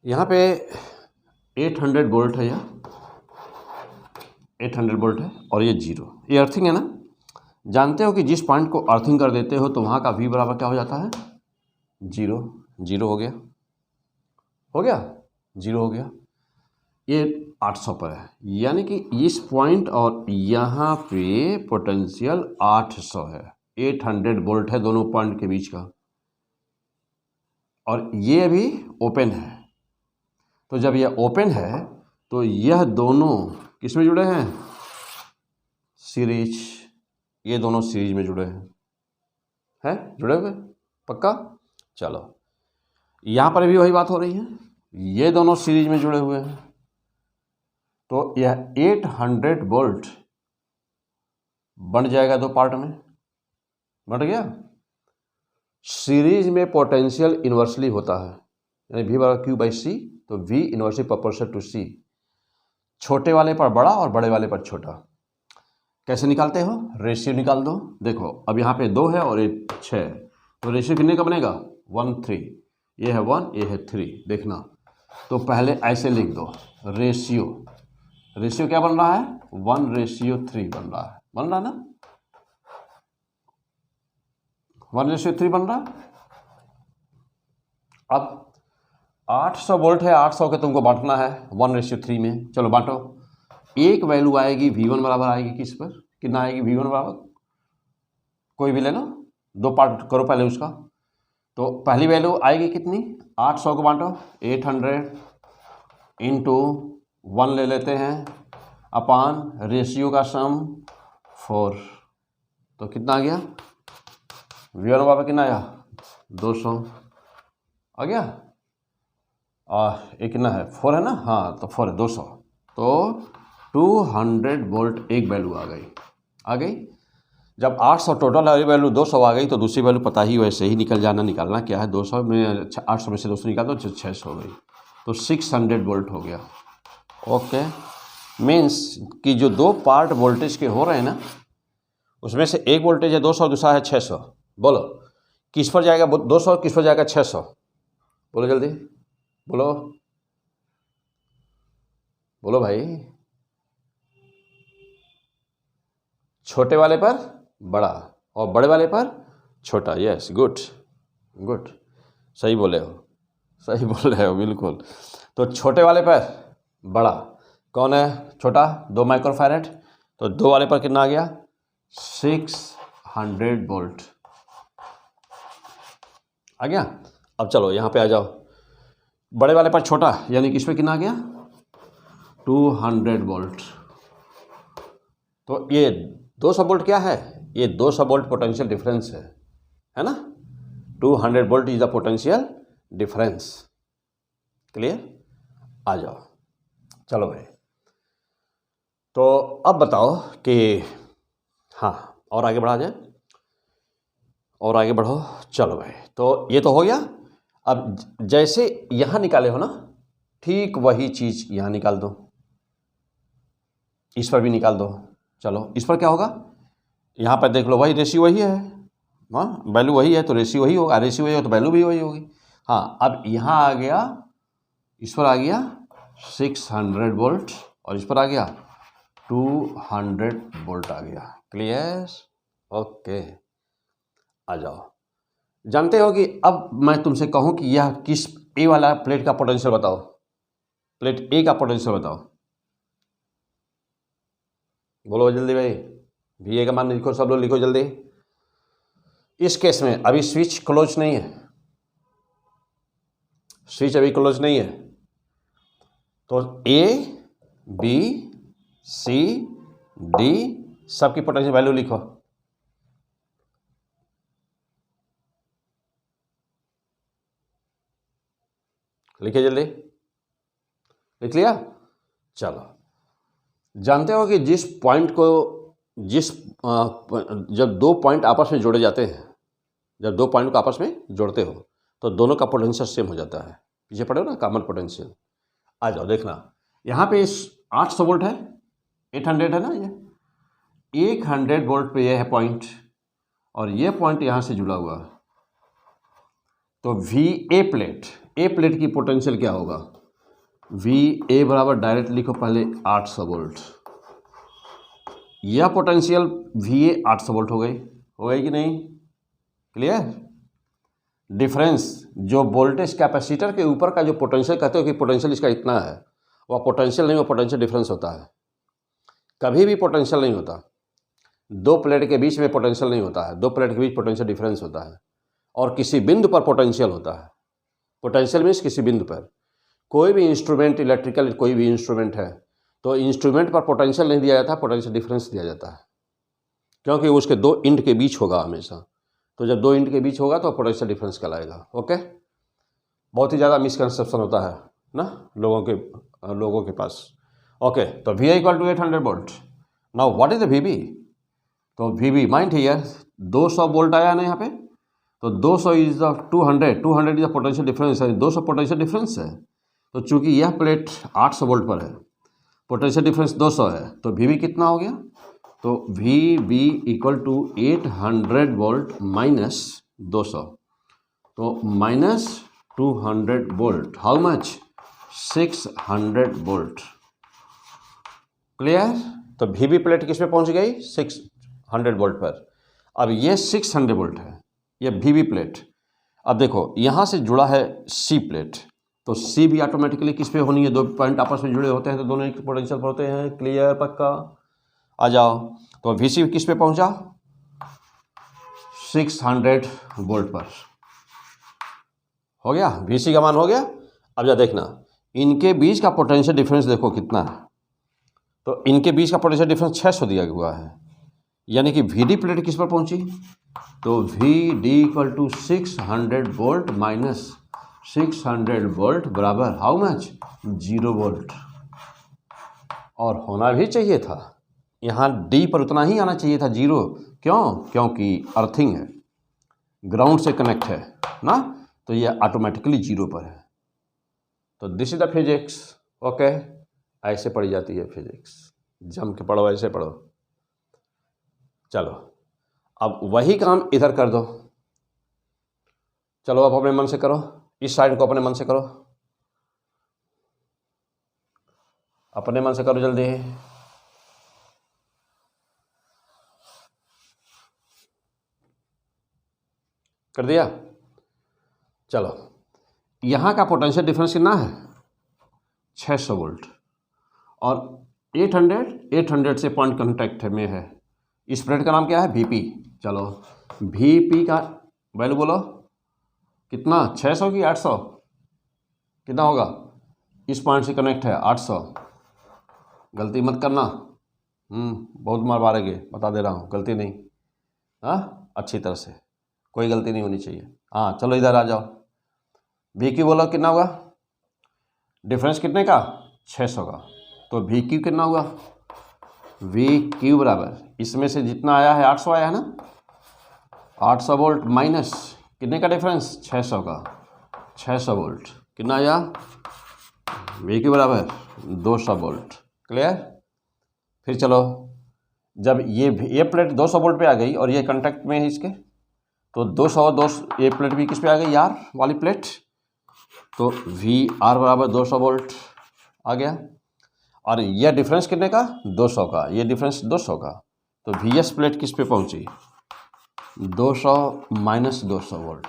यहाँ पे 800 वोल्ट है, यह 800 वोल्ट है और ये 0। ये अर्थिंग है ना। जानते हो कि जिस पॉइंट को अर्थिंग कर देते हो तो वहाँ का V बराबर क्या हो जाता है? 0। 0 हो गया, 0 हो गया। ये 800 पर है, यानी कि इस पॉइंट और यहाँ पे पोटेंशियल 800 है। 800 वोल्ट है दोनों पॉइंट के बीच का, और ये भी ओपन है। तो जब यह ओपन है तो यह दोनों किस में जुड़े हैं? सीरीज। ये दोनों सीरीज में जुड़े हैं, जुड़े हुए पक्का। चलो, यहाँ पर भी वही बात हो रही है, ये दोनों सीरीज में जुड़े हुए हैं। तो यह 800 वोल्ट बन जाएगा दो पार्ट में, बन गया। सीरीज में पोटेंशियल इन्वर्सली होता है, यानी V बराबर Q बाई C, तो V inversely proportional to C। छोटे वाले पर बड़ा और बड़े वाले पर छोटा। कैसे निकालते हो? रेशियो निकाल दो। देखो, अब यहाँ पे 2 है और ये 6 है, तो रेशियो कितने का बनेगा? 1:3। ये है 1, ये है 3। देखना, तो पहले ऐसे लिख दो, रेशियो क्या बन रहा है? 1:3 बन रहा है, ना 1:3 बन रहा है। अब 800 वोल्ट है, 800 के तुमको बांटना है 1:3 में। चलो बांटो। एक वैल्यू आएगी V1 बराबर आएगी किस पर? कितना आएगी V1 बराबर? कोई भी ले लो, दो पार्ट करो पहले उसका। तो पहली वैल्यू आएगी कितनी? 800 को बांटो, 800 इंटू 1 ले लेते हैं, अपान रेशियो का सम 4। तो कितना आ गया? V1 बराबर कितना आया? 200 आ गया। ये कितना है? 4 है ना। हाँ, तो 4 है, 200। तो 200 वोल्ट एक वैल्यू आ गई। जब 800 टोटल है, वैल्यू 200 आ गई, तो दूसरी वैल्यू पता ही वैसे ही निकालना क्या है? 200 में 800 में से 200 निकाल दो, 600 हो गई, तो 600 वोल्ट हो गया। ओके, मीन्स कि जो दो पार्ट वोल्टेज के हो रहे हैं ना, उसमें से एक वोल्टेज है 200, दूसरा है 600। बोलो किस पर जाएगा 200, किस पर जाएगा 600? बोलो जल्दी, बोलो भाई। छोटे वाले पर बड़ा और बड़े वाले पर छोटा। यस, गुड, सही बोले हो, बिल्कुल। तो छोटे वाले पर बड़ा कौन है? छोटा 2 माइक्रोफैरेड। तो 2 वाले पर कितना आ गया 600 वोल्ट आ गया। अब चलो यहाँ पे आ जाओ, बड़े वाले पर छोटा, यानी कि इसमें कितना आ गया 200 वोल्ट। तो ये 200 वोल्ट क्या है, ये 200 वोल्ट पोटेंशियल डिफरेंस है ना। 200 volt is the potential difference. Clear, आ जाओ। चलो भाई, तो अब बताओ कि हाँ, और आगे बढ़ा जाए, और आगे बढ़ो। चलो भाई, तो ये तो हो गया। अब जैसे यहाँ निकाले हो ना, ठीक वही चीज़ यहाँ निकाल दो, इस पर भी निकाल दो। चलो, इस पर क्या होगा, यहाँ पर देख लो, वही रेशियो वही है, हाँ वैल्यू वही है तो रेशियो वही होगा, रेशियो वही हो तो वैल्यू भी वही होगी। हाँ, अब यहाँ आ गया, इस पर आ गया 600 वोल्ट और इस पर आ गया 200 वोल्ट आ गया। क्लियर, ओके, आ जाओ। जानते हो कि अब मैं तुमसे कहूँ कि यह किस ए वाला प्लेट का पोटेंशियल बताओ, प्लेट ए का पोटेंशियल बताओ, बोलो जल्दी भाई। भी ए का मान लिखो, सब लोग लिखो जल्दी। इस केस में अभी स्विच क्लोज नहीं है, स्विच अभी क्लोज नहीं है, तो ए बी सी डी सबकी पोटेंशियल वैल्यू लिखो। लिखिए जल्दी, लिख लिया। चलो, जानते हो कि जिस पॉइंट को जब 2 पॉइंट आपस में जोड़े जाते हैं, जब 2 पॉइंट को आपस में जोड़ते हो तो दोनों का पोटेंशियल सेम हो जाता है। पीछे पढ़े हो ना, कॉमन पोटेंशियल। आ जाओ, देखना यहाँ पे 800 वोल्ट है, 800 है ना, ये 100 वोल्ट पे ये है पॉइंट और ये पॉइंट यहाँ से जुड़ा हुआ है। तो वी ए प्लेट की पोटेंशियल क्या होगा, वी ए बराबर डायरेक्ट लिखो पहले 800 वोल्ट। यह पोटेंशियल वी ए 800 वोल्ट हो गई कि नहीं। क्लियर, डिफरेंस जो वोल्टेज कैपेसिटर के ऊपर का जो पोटेंशियल कहते हो कि पोटेंशियल इसका इतना है, वह पोटेंशियल नहीं, वह पोटेंशियल डिफरेंस होता है। कभी भी पोटेंशियल नहीं होता, 2 प्लेट के बीच में पोटेंशियल नहीं होता है, 2 प्लेट के बीच पोटेंशियल डिफरेंस होता है। और किसी बिंदु पर पोटेंशियल होता है। पोटेंशियल मीन्स किसी बिंदु पर। कोई भी इंस्ट्रूमेंट, इलेक्ट्रिकल कोई भी इंस्ट्रूमेंट है तो इंस्ट्रूमेंट पर पोटेंशियल नहीं दिया जाता, पोटेंशियल डिफरेंस दिया जाता है, क्योंकि उसके 2 इंड के बीच होगा हमेशा। तो जब 2 इंड के बीच होगा तो पोटेंशियल डिफरेंस कहलाएगा। ओके, बहुत ही ज़्यादा मिसकंसेप्शन होता है ना लोगों के पास। ओके, तो V equal to 800 volt. Now what is the V B, तो V B mind here 200 volt आया ना यहाँ पे, तो 200 is the 200 is the potential difference है, 200 पोटेंशियल डिफरेंस है। तो चूंकि यह प्लेट 800 वोल्ट पर है, पोटेंशियल डिफरेंस 200 है, तो वी बी कितना हो गया, तो V B equal to 800 volt minus 200, तो minus 200 volt, how much 600 volt. Clear, तो वी बी प्लेट किस पे पहुंच गई 600 वोल्ट पर। अब ये 600 वोल्ट है, ये वी बी प्लेट। अब देखो यहाँ से जुड़ा है सी प्लेट, तो सी भी ऑटोमेटिकली किस पे होनी है, 2 पॉइंट आपस में जुड़े होते हैं तो दोनों एक पोटेंशियल पर होते हैं। क्लियर, पक्का, आ जाओ। तो वी सी किस पे पहुंचा 600 वोल्ट पर, हो गया, वी सी का मान हो गया। अब जा देखना इनके बीच का पोटेंशियल डिफरेंस देखो कितना है, तो इनके बीच का पोटेंशियल डिफरेंस 600 दिया हुआ है, यानी कि वी डी प्लेट किस पर पहुंची, तो V D equal to 600 volt minus 600 volt बराबर हाउ मच 0 वोल्ट। और होना भी चाहिए था, यहाँ डी पर उतना ही आना चाहिए था 0। क्यों, क्योंकि अर्थिंग है, ग्राउंड से कनेक्ट है ना, तो ये ऑटोमेटिकली 0 पर है। तो this is the physics. Okay, ऐसे पढ़ी जाती है फिजिक्स, जम के पढ़ो, ऐसे पढ़ो। चलो, अब वही काम इधर कर दो। चलो, अब अपने मन से करो, इस साइड को अपने मन से करो, अपने मन से करो जल्दी। कर दिया। चलो, यहाँ का पोटेंशियल डिफरेंस कितना है 600 वोल्ट, और 800 से पॉइंट कॉन्टैक्ट में है। इस प्लेट का नाम क्या है? VP। चलो VP का वैल्यू बोलो कितना, 600 की 800, कितना होगा? इस पॉइंट से कनेक्ट है 800। गलती मत करना, बहुत मार मारेंगे, बता दे रहा हूँ, गलती नहीं। हाँ, अच्छी तरह से, कोई गलती नहीं होनी चाहिए। हाँ चलो इधर आ जाओ। VQ बोलो कितना होगा? डिफरेंस कितने का? 600 का। तो VQ कितना हुआ? VQ बराबर इसमें से जितना आया है 800 आया है ना, 800 वोल्ट माइनस कितने का डिफरेंस? 600 का। 600 वोल्ट कितना आया? VQ बराबर 200 वोल्ट। क्लियर? फिर चलो, जब ये प्लेट 200 वोल्ट पे आ गई और ये कांटेक्ट में है इसके, तो 200 ये प्लेट भी किस पे आ गई? यार वाली प्लेट। तो VR बराबर 200 वोल्ट आ गया। और यह डिफरेंस कितने का? 200 का। ये डिफरेंस 200 का। तो VS प्लेट किस पे पहुंची? 200 माइनस 200 वोल्ट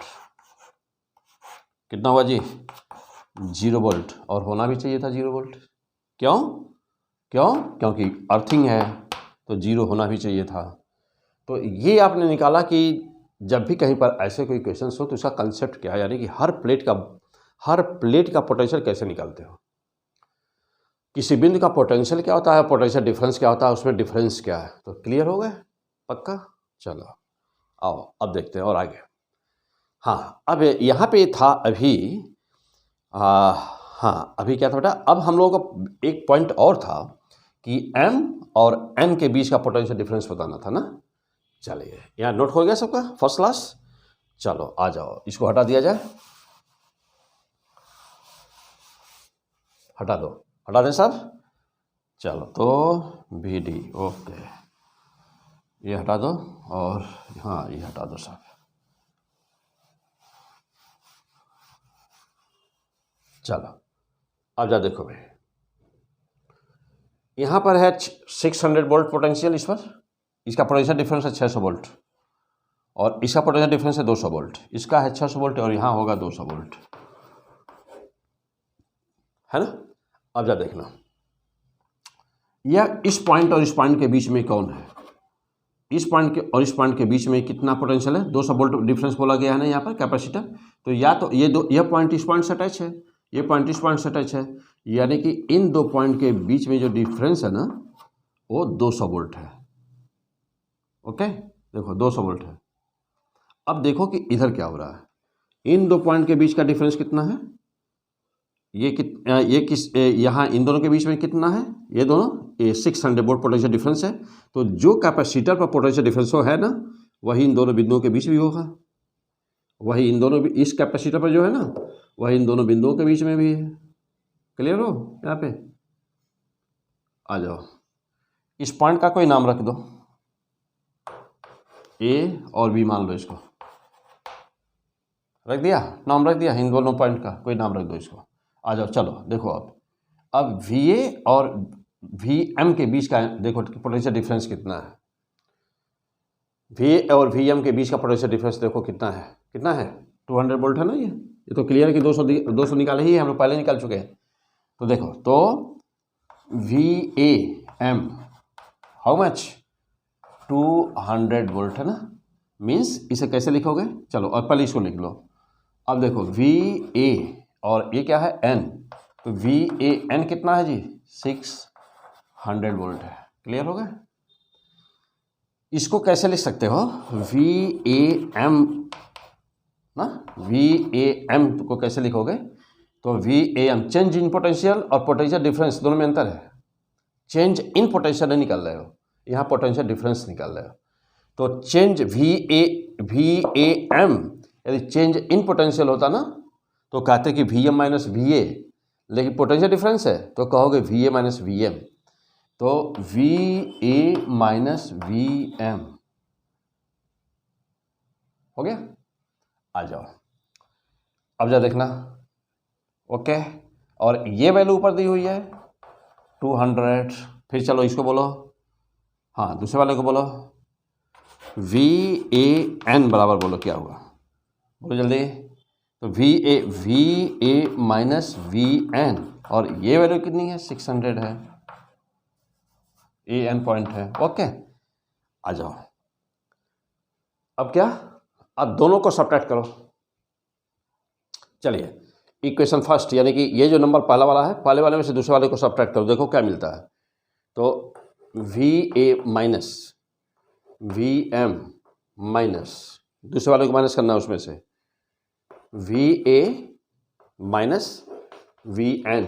कितना हुआ जी? 0 वोल्ट। और होना भी चाहिए था 0 वोल्ट। क्यों? क्योंकि अर्थिंग है तो 0 होना भी चाहिए था। तो ये आपने निकाला कि जब भी कहीं पर ऐसे कोई क्वेश्चन हो तो इसका कंसेप्ट क्या है, यानी कि हर प्लेट का पोटेंशियल कैसे निकालते हो, किसी बिंदु का पोटेंशियल क्या होता है, पोटेंशियल डिफरेंस क्या होता है, उसमें डिफरेंस क्या है। तो क्लियर हो गए? पक्का? चलो आओ अब देखते हैं और आगे। हाँ अब यहाँ पे था अभी हाँ अभी क्या था बेटा, अब हम लोगों का एक पॉइंट और था कि M और N के बीच का पोटेंशियल डिफरेंस बताना था ना। चलिए यहाँ नोट हो गया सबका? First class. चलो आ जाओ, इसको हटा दिया जाए, हटा दो, हटा दें सर। चलो तो VD ओके, ये हटा दो और हाँ ये हटा दो सब। चलो अब जा देखो भाई, यहाँ पर है 600 वोल्ट पोटेंशियल, इस पर इसका पोटेंशियल डिफरेंस है 600 वोल्ट और इसका पोटेंशियल डिफरेंस है 200 वोल्ट। इसका है 600 वोल्ट और यहाँ होगा 200 वोल्ट, है ना। अब जा देखना, यह इस पॉइंट और इस पॉइंट के बीच में कौन है? इस पॉइंट के और इस पॉइंट के बीच में कितना पोटेंशियल है? 200 वोल्ट डिफरेंस बोला गया है ना यहाँ पर कैपेसिटर। तो या तो यह पॉइंट इस पॉइंट से अटैच है, ये पॉइंट इस पॉइंट से अटैच है, यानी कि इन दो पॉइंट के बीच में जो डिफरेंस है ना वो 200 वोल्ट है। ओके देखो 200 वोल्ट है। अब देखो कि इधर क्या हो रहा है, इन दो पॉइंट के बीच का डिफरेंस कितना है? यहाँ इन दोनों के बीच में कितना है? ये दोनों 600 वोल्ट पोटेंशियल डिफरेंस है। तो जो कैपेसिटर पर पोटेंशियल डिफरेंस हो है ना, वही इन दोनों बिंदुओं के बीच भी होगा, वही इन दोनों इस कैपेसिटर पर जो है ना वही इन दोनों बिंदुओं के बीच में भी है। क्लियर हो? यहाँ पे आ जाओ, इस पॉइंट का कोई नाम रख दो, A और B मान लो, इसको रख दिया, नाम रख दिया, इन दोनों पॉइंट का कोई नाम रख दो इसको। आ जाओ चलो देखो, अब VA और VM के बीच का देखो पोटेंशियल डिफरेंस कितना है। VA और VM के बीच का पोटेंशियल डिफरेंस देखो कितना है, 200 वोल्ट है ना। ये तो क्लियर है कि 200 निकाले ही है, हम लोग पहले निकाल चुके हैं। तो देखो, तो VAM हाउ मच? 200 वोल्ट है ना। मीन्स इसे कैसे लिखोगे? चलो और पहले इसको लिख लो। अब देखो VA और ये क्या है N, तो VAN कितना है जी? 600 वोल्ट है। क्लियर हो गया? इसको कैसे लिख सकते हो? VAM ना, VAM को कैसे लिखोगे? तो VAM चेंज इन पोटेंशियल और पोटेंशियल डिफरेंस दोनों में अंतर है। चेंज इन पोटेंशियल नहीं निकाल रहे हो, यहाँ पोटेंशियल डिफरेंस निकाल रहे हो। तो चेंज VAM यदि चेंज इन पोटेंशियल होता ना तो कहते कि VM माइनस VA, लेकिन पोटेंशियल डिफरेंस है तो कहोगे VA माइनस VM। तो VA माइनस VM हो गया। आ जाओ अब जा देखना। ओके, और ये वैल्यू ऊपर दी हुई है 200। फिर चलो इसको बोलो, हाँ दूसरे वाले को बोलो, VAN बराबर बोलो क्या हुआ, बोलो जल्दी। तो VA माइनस VN और ये वैल्यू कितनी है? 600 है। ए एन पॉइंट है। ओके, आ जाओ। अब क्या, अब दोनों को सब्ट्रैक्ट करो। चलिए, इक्वेशन फर्स्ट यानी कि ये जो नंबर पहला वाला है, पहले वाले में से दूसरे वाले को सब्ट्रैक्ट करो, देखो क्या मिलता है। तो V A minus V M minus, दूसरे वाले को माइनस करना है उसमें से, V A minus V N,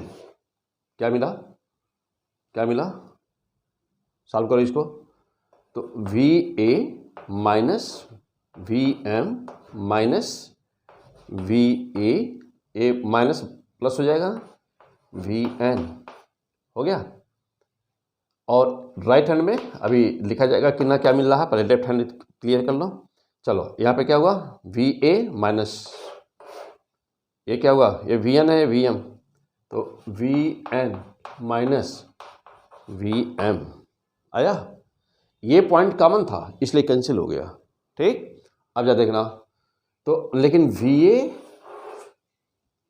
क्या मिला, क्या मिला, सॉल्व करो इसको। तो V A minus V M minus V A minus plus हो जाएगा वी एन, हो गया। और राइट हैंड में अभी लिखा जाएगा कितना क्या मिल रहा है, पहले लेफ्ट हैंड क्लियर कर लो। चलो, यहाँ पे क्या हुआ, वी ए माइनस, ये क्या हुआ, ये वी एन है, वी एम, तो V N minus V M आया। ये पॉइंट कॉमन था इसलिए कैंसिल हो गया, ठीक। अब जा देखना, तो लेकिन V A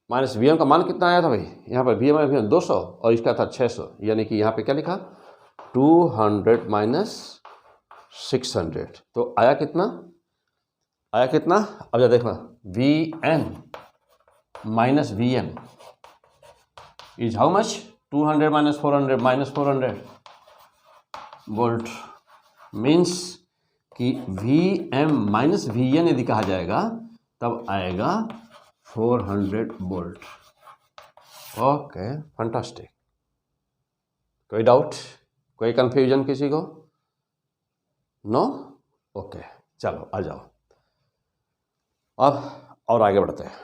minus V M का मान कितना आया था भाई, यहाँ पर वी एम 200 और इसका था 600, यानी कि यहाँ पे क्या लिखा 200 माइनस 600, तो आया कितना, आया कितना। अब जा देखना, V N minus V M is how much, 200 minus 400 volt, means कि V M minus V N यदि कहा जाएगा तब आएगा 400 वोल्ट। Okay, fantastic. कोई डाउट, कोई कंफ्यूजन किसी को, नो? ओके, चलो आ जाओ अब और आगे बढ़ते हैं।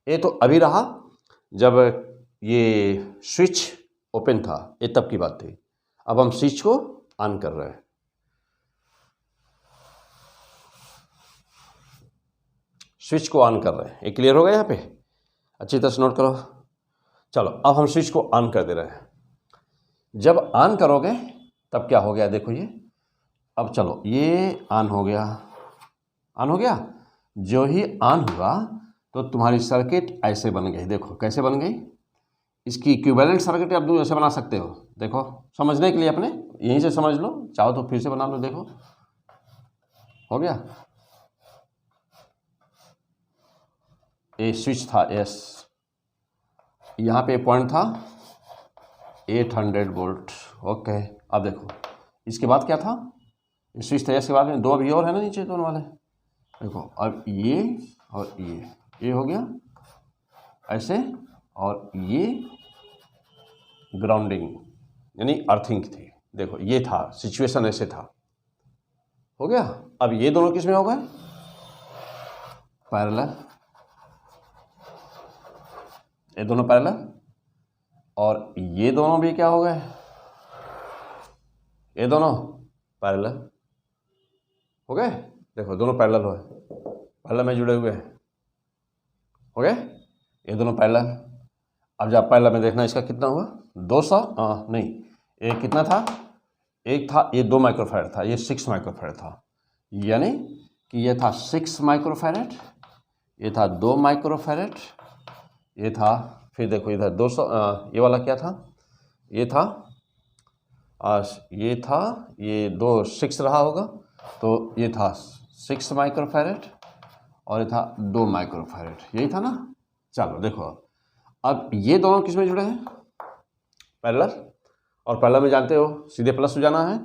ये तो अभी रहा जब ये स्विच ओपन था, ये तब की बात थी। अब हम स्विच को ऑन कर रहे हैं। स्विच को ऑन कर रहे हैं, ये क्लियर हो गया यहाँ पे, अच्छी तरह से नोट करो। चलो, अब हम स्विच को ऑन कर दे रहे हैं। जब ऑन करोगे तब क्या हो गया, देखो ये, अब चलो ये ऑन हो गया, ऑन हो गया। जो ही ऑन हुआ तो तुम्हारी सर्किट ऐसे बन गई, देखो कैसे बन गई। इसकी इक्विवेलेंट सर्किट आप ऐसे बना सकते हो, देखो समझने के लिए अपने यहीं से समझ लो, चाहो तो फिर से बना लो, देखो हो गया। ये स्विच था एस, यहाँ पे पॉइंट था 800 वोल्ट। ओके, अब देखो इसके बाद क्या था, स्विच था एस के बाद में दो अभी और है ना नीचे दोनों वाले, देखो अब ये और ये हो गया ऐसे, और ये ग्राउंडिंग यानी अर्थिंग थी, देखो ये था सिचुएशन, ऐसे था, हो गया। अब ये दोनों किस में हो गए, पैरेलल, ये दोनों पैरेलल, और ये दोनों भी क्या हो गए, ये दोनों पैरेलल हो गए, देखो दोनों पैरेलल हो गए, पैरेलल में जुड़े हुए हैं, हो गए ये दोनों पैरेलल। अब जब पैरेलल में देखना इसका कितना हुआ, 200 नहीं, एक कितना था, एक था ये 2 माइक्रोफैरड था, ये 6 माइक्रोफैरड था, यानी कि ये था 6 माइक्रोफैरड, ये था 2 माइक्रोफैरड, ये था, फिर देखो इधर 200, ये वाला क्या था, ये था ये 2 6 रहा होगा, तो ये था 6 माइक्रोफैरड और ये था 2 माइक्रोफैरड, यही था ना। चलो देखो, अब ये दोनों किस में जुड़े हैं, पैरेलल, और पैरेलल में जानते हो सीधे प्लस हो जाना है,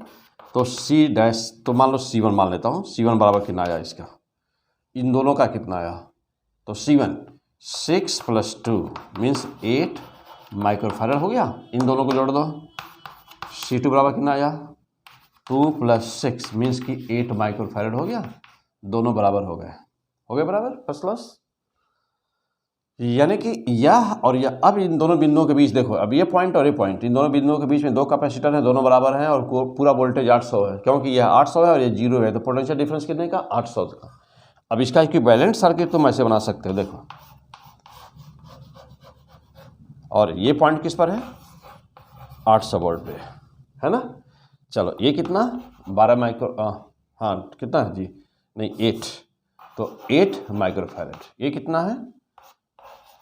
तो सी डैश, तो मान लो C1 मान लेता हूँ, C1 बराबर कितना आया इसका, इन दोनों का कितना आया, तो C1 6 + 2 मीन्स 8 माइक्रोफैरड हो गया, इन दोनों को जोड़ दो, C2 बराबर कितना आया, 2 + 6 मीन्स कि 8 माइक्रोफैरड हो गया, दोनों बराबर हो गए, बराबर, फर्स्ट क्लास। यानी कि यह और यह, अब इन दोनों बिंदुओं के बीच देखो, अब ये पॉइंट और ये पॉइंट, इन दोनों बिंदुओं के बीच में 2 कैपेसिटर हैं, दोनों बराबर हैं, और पूरा वोल्टेज 800 है, क्योंकि यह 800 है और ये 0 है, तो पोटेंशियल डिफरेंस कितने का, 800 का। अब इसका इक्विवेलेंट सर्किट तुम ऐसे बना सकते हो, देखो, और ये पॉइंट किस पर है, 800 वोल्ट पे है ना। चलो ये कितना, 12 माइक्रो, हाँ कितना है जी, नहीं 8, तो 8 माइक्रोफैरड, ये कितना है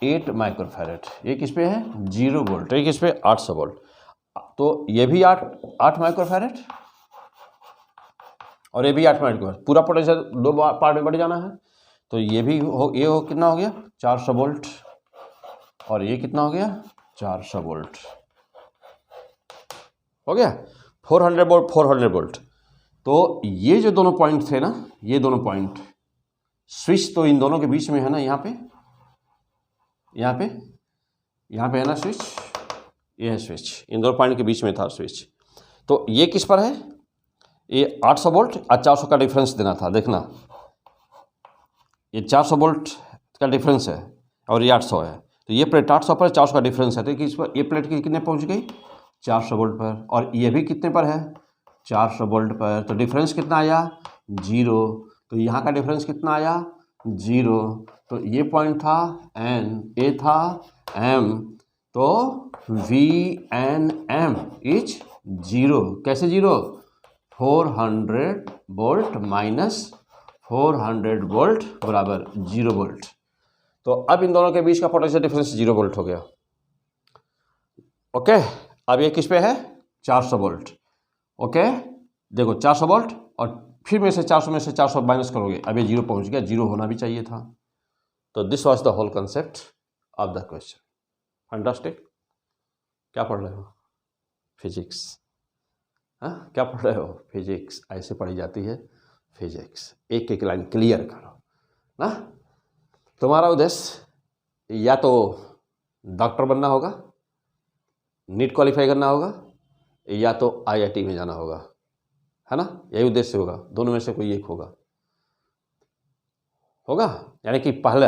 8 माइक्रोफैरड, ये किस पे है 0 वोल्ट, ये किस पे 800 वोल्ट। तो ये भी 8 माइक्रोफैरेड और ये भी 8 माइक्रोफैरेड, पूरा पोटेंशियल 2 पार्ट में बढ़ जाना है। तो ये भी कितना हो गया 400 वोल्ट, और ये कितना हो गया 400 वोल्ट हो गया, 400 वोल्ट 400 वोल्ट। तो ये जो दोनों पॉइंट थे ना, ये दोनों पॉइंट, स्विच तो इन दोनों के बीच में है ना, यहाँ पे है ना स्विच, ये है स्विच, इन दोनों पॉइंट के बीच में था स्विच। तो ये किस पर है, ये 800 वोल्ट और 400 का डिफरेंस देना था। देखना ये 400 वोल्ट का डिफरेंस है और ये 800 है, तो ये प्लेट 800 पर 400 का डिफरेंस है, तो किस पर, ये प्लेट कितने पहुंच गई 400 वोल्ट पर, और ये भी कितने पर है 400 वोल्ट पर। तो डिफरेंस कितना आया 0, तो यहाँ का डिफरेंस कितना आया 0। तो ये पॉइंट था N, ये था M, तो VNM इज 0। कैसे 0, 400 वोल्ट माइनस 400 वोल्ट बराबर 0 वोल्ट। तो अब इन दोनों के बीच का पोटेंशियल डिफरेंस 0 वोल्ट हो गया। ओके, अब ये किस पे है 400 वोल्ट। ओके, देखो 400 वोल्ट और फिर में से 400 माइनस करोगे, अब ये 0 पहुंच गया, 0 होना भी चाहिए था। तो this was the whole concept of the question. Fantastic. क्या पढ़ रहे हो, फिजिक्स। हाँ, क्या पढ़ रहे हो, फिजिक्स। ऐसे पढ़ी जाती है फिजिक्स, एक एक लाइन क्लियर करो ना। तुम्हारा उद्देश्य या तो डॉक्टर बनना होगा, नीट क्वालिफाई करना होगा, या तो IIT में जाना होगा, है ना, यही उद्देश्य होगा, दोनों में से कोई एक होगा। यानी कि पहले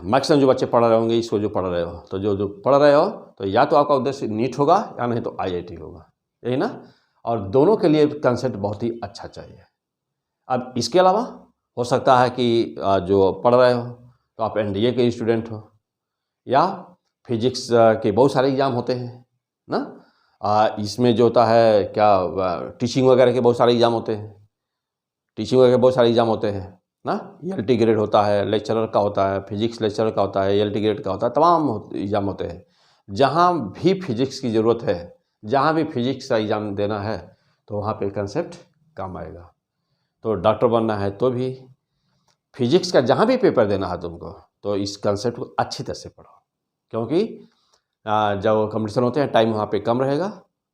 मैक्सिमम जो बच्चे पढ़ रहे होंगे इसको, जो पढ़ रहे हो, तो जो पढ़ रहे हो, तो या तो आपका उद्देश्य नीट होगा या नहीं तो IIT होगा, यही ना। और दोनों के लिए कंसेप्ट बहुत ही अच्छा चाहिए। अब इसके अलावा हो सकता है कि जो पढ़ रहे हो तो आप NDA के स्टूडेंट हो, या फिजिक्स के बहुत सारे एग्ज़ाम होते हैं ना। इसमें जो होता है क्या, टीचिंग वगैरह के बहुत सारे एग्ज़ाम होते हैं, ना। ELT ग्रेड होता है, लेक्चरर का होता है, फिजिक्स लेक्चरर का होता है, ELT ग्रेड का होता है, तमाम एग्ज़ाम होते हैं। जहाँ भी फिजिक्स की ज़रूरत है, जहाँ भी फिजिक्स का एग्ज़ाम देना है, तो वहाँ पे कंसेप्ट काम आएगा। तो डॉक्टर बनना है तो भी फिजिक्स का जहाँ भी पेपर देना है तुमको, तो इस कंसेप्ट को अच्छी तरह से पढ़ो, क्योंकि जब कंपटीशन होते हैं टाइम वहाँ पे कम रहेगा,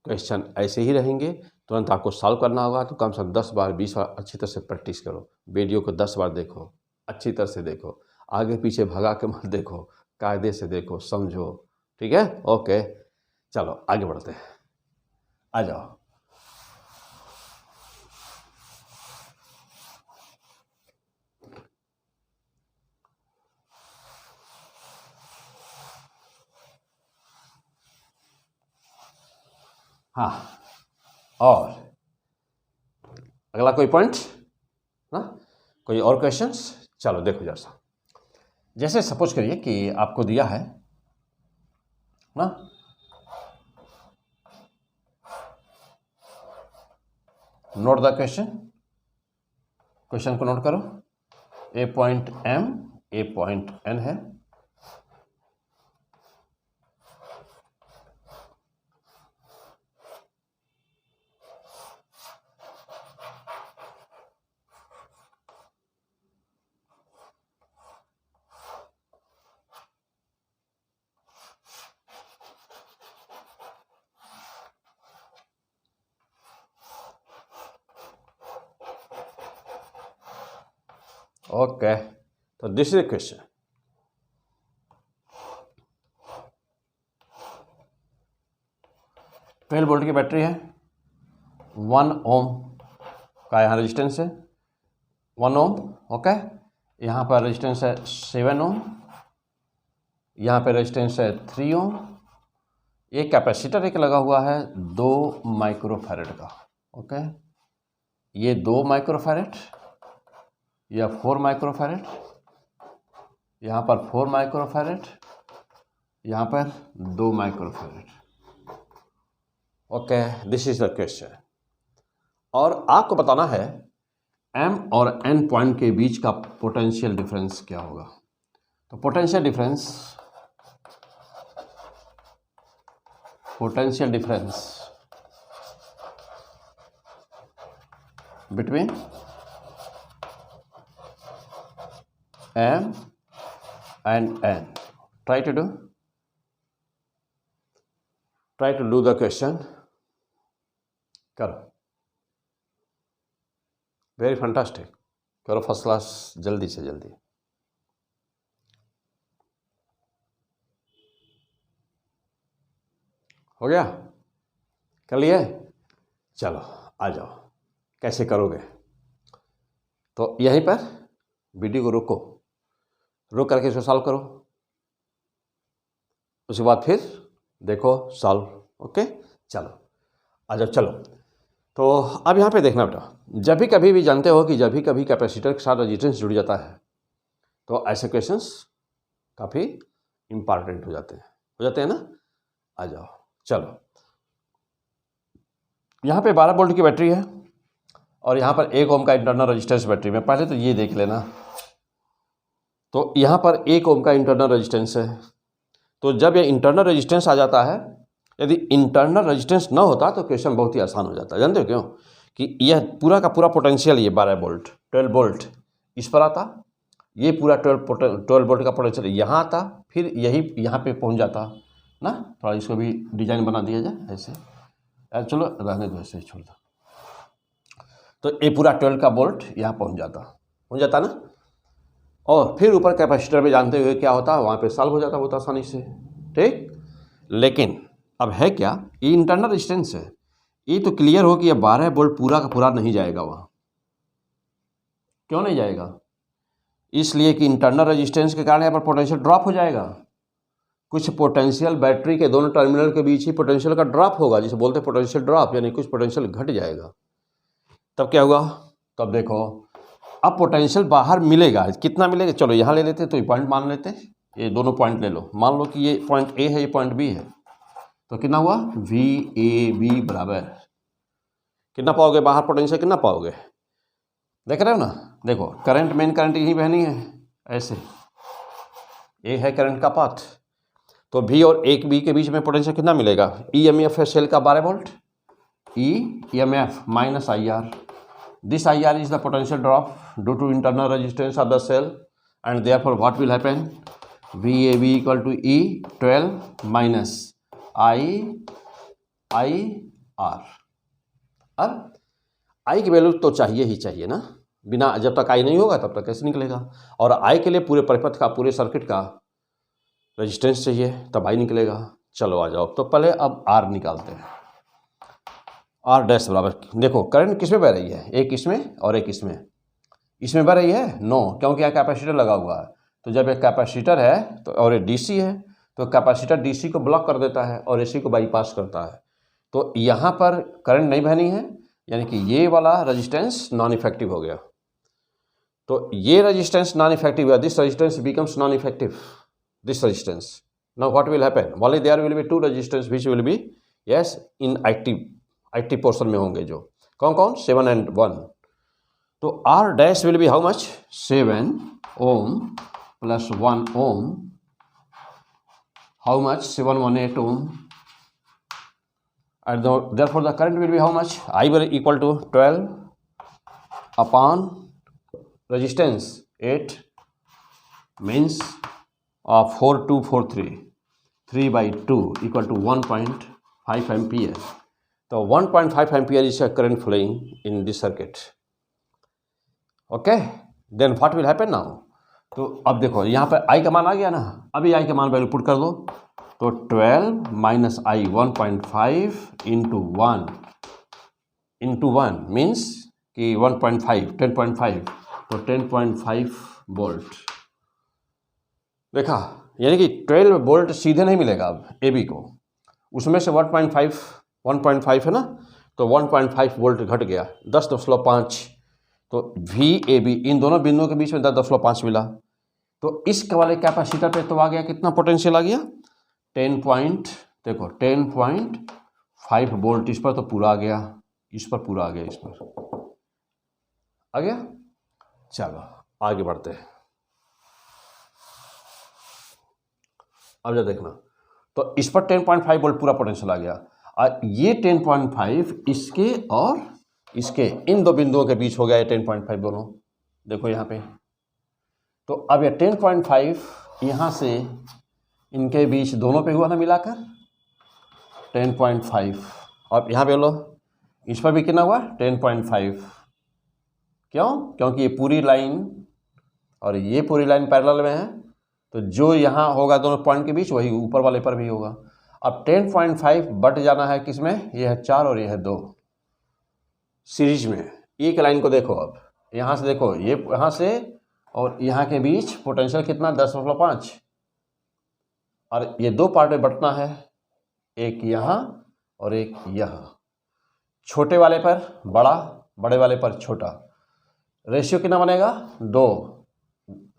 क्वेश्चन ऐसे ही रहेंगे, तुरंत आपको सॉल्व करना होगा। तो कम से कम 10 बार 20 बार अच्छी तरह से प्रैक्टिस करो, वीडियो को 10 बार देखो, अच्छी तरह से देखो, आगे पीछे भगा के मत देखो, कायदे से देखो, समझो, ठीक है। ओके, चलो आगे बढ़ते हैं, आ जाओ। हाँ, और अगला कोई पॉइंट ना, कोई और क्वेश्चंस। चलो देखो जरा, जैसे सपोज करिए कि आपको दिया है ना, नोट द क्वेश्चन को नोट करो। ए पॉइंट M, ए पॉइंट N है, ओके। तो दिस इज क्वेश्चन। 12 वोल्ट की बैटरी है, 1 ओम का यहाँ रेजिस्टेंस है, 1 ओम। ओके, यहाँ पर रेजिस्टेंस है 7 ओम, यहाँ पर रेजिस्टेंस है 3 ओम। ये कैपेसिटर एक लगा हुआ है 2 माइक्रोफैरेड का। ओके, ये 2 माइक्रोफैरेड या 4 माइक्रोफैरेड, यहाँ पर 4 माइक्रोफैरेड, यहाँ पर 2 microfarad. Okay, this is the question. और आपको बताना है M और N पॉइंट के बीच का पोटेंशियल डिफरेंस क्या होगा। तो potential difference potential difference between M and N. Try to do the question. करो, वेरी फंटास्टिक, करो फर्स्ट क्लास, जल्दी से जल्दी। हो गया, कर लिए? चलो आ जाओ, कैसे करोगे? तो यहीं पर वीडियो को रोक करके इसको सॉल्व करो, उसके बाद फिर देखो सॉल्व। ओके, चलो आ जाओ। चलो तो अब यहाँ पे देखना बेटा, जब भी कभी भी जानते हो कि जब भी कभी कैपेसिटर के साथ रेजिस्टेंस जुड़ जाता है तो ऐसे क्वेश्चंस काफ़ी इम्पॉर्टेंट हो जाते हैं ना। आ जाओ, चलो यहाँ पे 12 वोल्ट की बैटरी है और यहाँ पर 1 ओम का इंटरनल रेजिस्टेंस बैटरी में। पहले तो ये देख लेना, तो यहाँ पर 1 ओम का इंटरनल रेजिस्टेंस है। तो जब ये इंटरनल रेजिस्टेंस आ जाता है, यदि इंटरनल रेजिस्टेंस ना होता तो क्वेश्चन बहुत ही आसान हो जाता है। जानते हो क्यों? कि यह पूरा का पूरा पोटेंशियल, ये 12 वोल्ट 12 वोल्ट इस पर आता, ये पूरा 12 वोल्ट का पोटेंशियल यहाँ आता, फिर यही यहाँ पे पहुँच जाता ना। थोड़ा इसको भी डिजाइन बना दिया जाए ऐसे, चलो रहने दो, ऐसे ही छोड़ दो। तो ये पूरा 12 का वोल्ट यहाँ पहुँच जाता ना। और फिर ऊपर कैपेसिटर में जानते हुए क्या होता है, वहाँ पे सॉल्व हो जाता बहुत आसानी से, ठीक। लेकिन अब है क्या, ये इंटरनल रेजिस्टेंस है, ये तो क्लियर हो कि ये 12 वोल्ट पूरा का पूरा नहीं जाएगा वहाँ। क्यों नहीं जाएगा? इसलिए कि इंटरनल रेजिस्टेंस के कारण यहाँ पर पोटेंशियल ड्रॉप हो जाएगा। कुछ पोटेंशियल बैटरी के दोनों टर्मिनल के बीच ही पोटेंशियल का ड्रॉप होगा, जिसे बोलते हैं पोटेंशियल ड्रॉप, यानी कुछ पोटेंशियल घट जाएगा। तब क्या होगा? तब देखो, अब पोटेंशियल बाहर मिलेगा, कितना मिलेगा? चलो यहाँ ले लेते, तो ये पॉइंट मान लेते, ये दोनों पॉइंट ले लो। मान लो कि ये पॉइंट ए है, ये पॉइंट बी है, तो कितना हुआ? VAB बराबर कितना पाओगे बाहर? पोटेंशियल कितना पाओगे? देख रहे हो ना, देखो करंट, मेन करंट यही बहनी है, ऐसे ये है करंट का पाथ। तो V और 1B के बीच में पोटेंशियल कितना मिलेगा? EMF है सेल का 12 volt, EMF minus IR। This IR is the potential drop due to internal resistance of the cell, and therefore what will happen? VAB equal to E12 minus IR। अब I की value तो चाहिए ही चाहिए ना, बिना जब तक I नहीं होगा तब तक कैसे निकलेगा? और I के लिए पूरे परिपथ का, पूरे सर्किट का रेजिस्टेंस चाहिए, तब I निकलेगा। चलो आ जाओ, तो पहले अब R निकालते हैं। R डैश बराबर, देखो करंट किस में बह रही है? एक इसमें और एक इसमें बह रही है? नो, क्योंकि यहाँ कैपेसिटर लगा हुआ है। तो जब एक कैपेसिटर है तो, और ये DC है, तो कैपेसिटर DC को ब्लॉक कर देता है और AC को बाईपास करता है। तो यहाँ पर करंट नहीं बहनी है, यानी कि ये वाला रेजिस्टेंस नॉन इफेक्टिव हो गया। तो ये रेजिस्टेंस नॉन इफेक्टिव हुआ, this resistance becomes non effective, this resistance. Now what will happen? Only there will be 2 resistance which will be yes in active portion में होंगे, जो कौन कौन? 7 and 1। तो R dash will be how much? 7 ohm plus 1 ohm, how much? 718 ohm, and therefore the current will be how much? I will equal to 12 upon resistance 8 means 4243, 3/2 equal to 1.5 ampere. So 1.5 ampere is a current flowing in this circuit. Okay, then what will happen now? तो अब देखो यहाँ पर I का मान आ गया ना, अभी I का मान वैल्यू पुट कर दो, तो 12 माइनस I 1.5 इंटू 1 मीन्स कि 1.5 10.5, तो 10.5 वोल्ट। देखा, यानी कि 12 वोल्ट सीधे नहीं मिलेगा अब AB को, उसमें से 1.5 है ना, तो 1.5 वोल्ट घट गया, 10.5। तो VAB इन दोनों बिंदुओं के बीच में 10.5 मिला। तो इस वाले कैपेसिटर पे तो आ गया, कितना पोटेंशियल आ गया? 10.5 वोल्ट। इस पर तो पूरा आ गया, इस पर पूरा आ गया, इस पर आ गया। चलो आगे बढ़ते हैं। अब जब देखना, तो इस पर 10.5 वोल्ट पूरा पोटेंशियल आ गया, और ये 10.5 इसके और इसके इन दो बिंदुओं के बीच हो गया, ये 10.5 दोनों, देखो यहाँ पे। तो अब ये 10.5 यहाँ से इनके बीच दोनों पे हुआ ना मिलाकर 10.5, और यहाँ पे लो इस पर भी कितना हुआ 10.5। क्यों? क्योंकि ये पूरी लाइन और ये पूरी लाइन पैरेलल में है, तो जो यहाँ होगा दोनों पॉइंट के बीच वही ऊपर वाले पर भी होगा। अब 10.5 बट जाना है किसमें, ये है 4 और ये है 2 सीरीज में। एक लाइन को देखो, अब यहाँ से देखो, ये यहाँ से और यहाँ के बीच पोटेंशियल कितना 10.5, और ये दो पार्ट में बंटना है, एक यहाँ और एक यहाँ। छोटे वाले पर बड़ा, बड़े वाले पर छोटा। रेशियो कितना बनेगा 2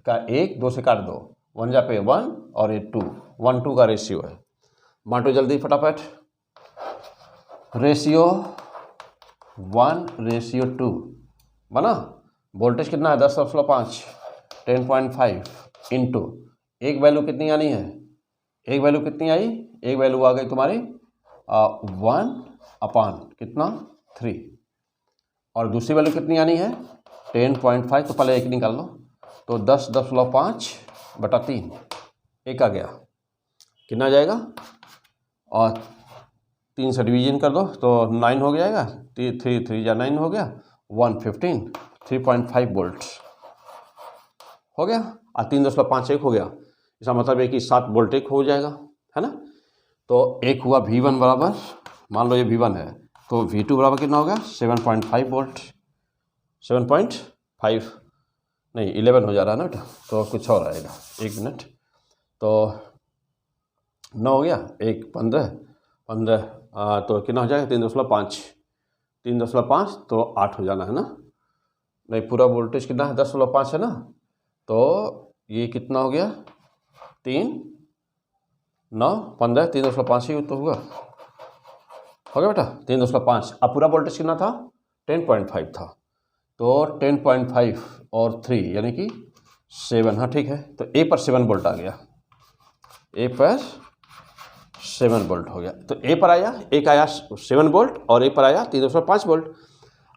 का 1, 2 से काट दो, 1 जा पे 1 और ये 2, 1:2 का रेशियो है। बांटो जल्दी फटाफट। रेशियो 1:2 बना। वोल्टेज कितना है 10.5, 10.5 इंटू एक वैल्यू कितनी आनी है, एक वैल्यू कितनी आई, एक वैल्यू आ गई तुम्हारी 1 अपान कितना 3, और दूसरी वैल्यू कितनी आनी है 10.5, तो पहले एक निकाल लो, तो 10.5/3 एक आ गया, कितना आ जाएगा, और 3 से डिवीजन कर दो तो 9 हो जाएगा, 3 या 9 हो गया, 115, 3.5 वोल्ट हो गया, और 3.5 एक हो गया। इसका मतलब है कि 7 वोल्ट एक हो जाएगा, है ना। तो एक हुआ V1 बराबर, मान लो ये V1 है, तो V2 बराबर कितना हो गया 7.5 वोल्ट, 7.5 नहीं 11 हो जा रहा है ना बेटा, तो कुछ और आएगा, 1 मिनट, तो 9 हो गया, 1 15 तो कितना हो जाएगा 3.5 तो 8 हो जाना है ना, नहीं पूरा वोल्टेज कितना है 10.5 है ना, तो ये कितना हो गया 3 9 15 3.5 ही तो हुआ, हो गया बेटा 3.5। अब पूरा वोल्टेज कितना था 10.5 था, तो 10.5 और 3 यानी कि 7, हाँ ठीक है, तो ए पर 7 वोल्ट आ गया, ए पर 7 वोल्ट हो गया। तो ए पर आया, एक आया 7 वोल्ट और ए पर आया 3.5 वोल्ट।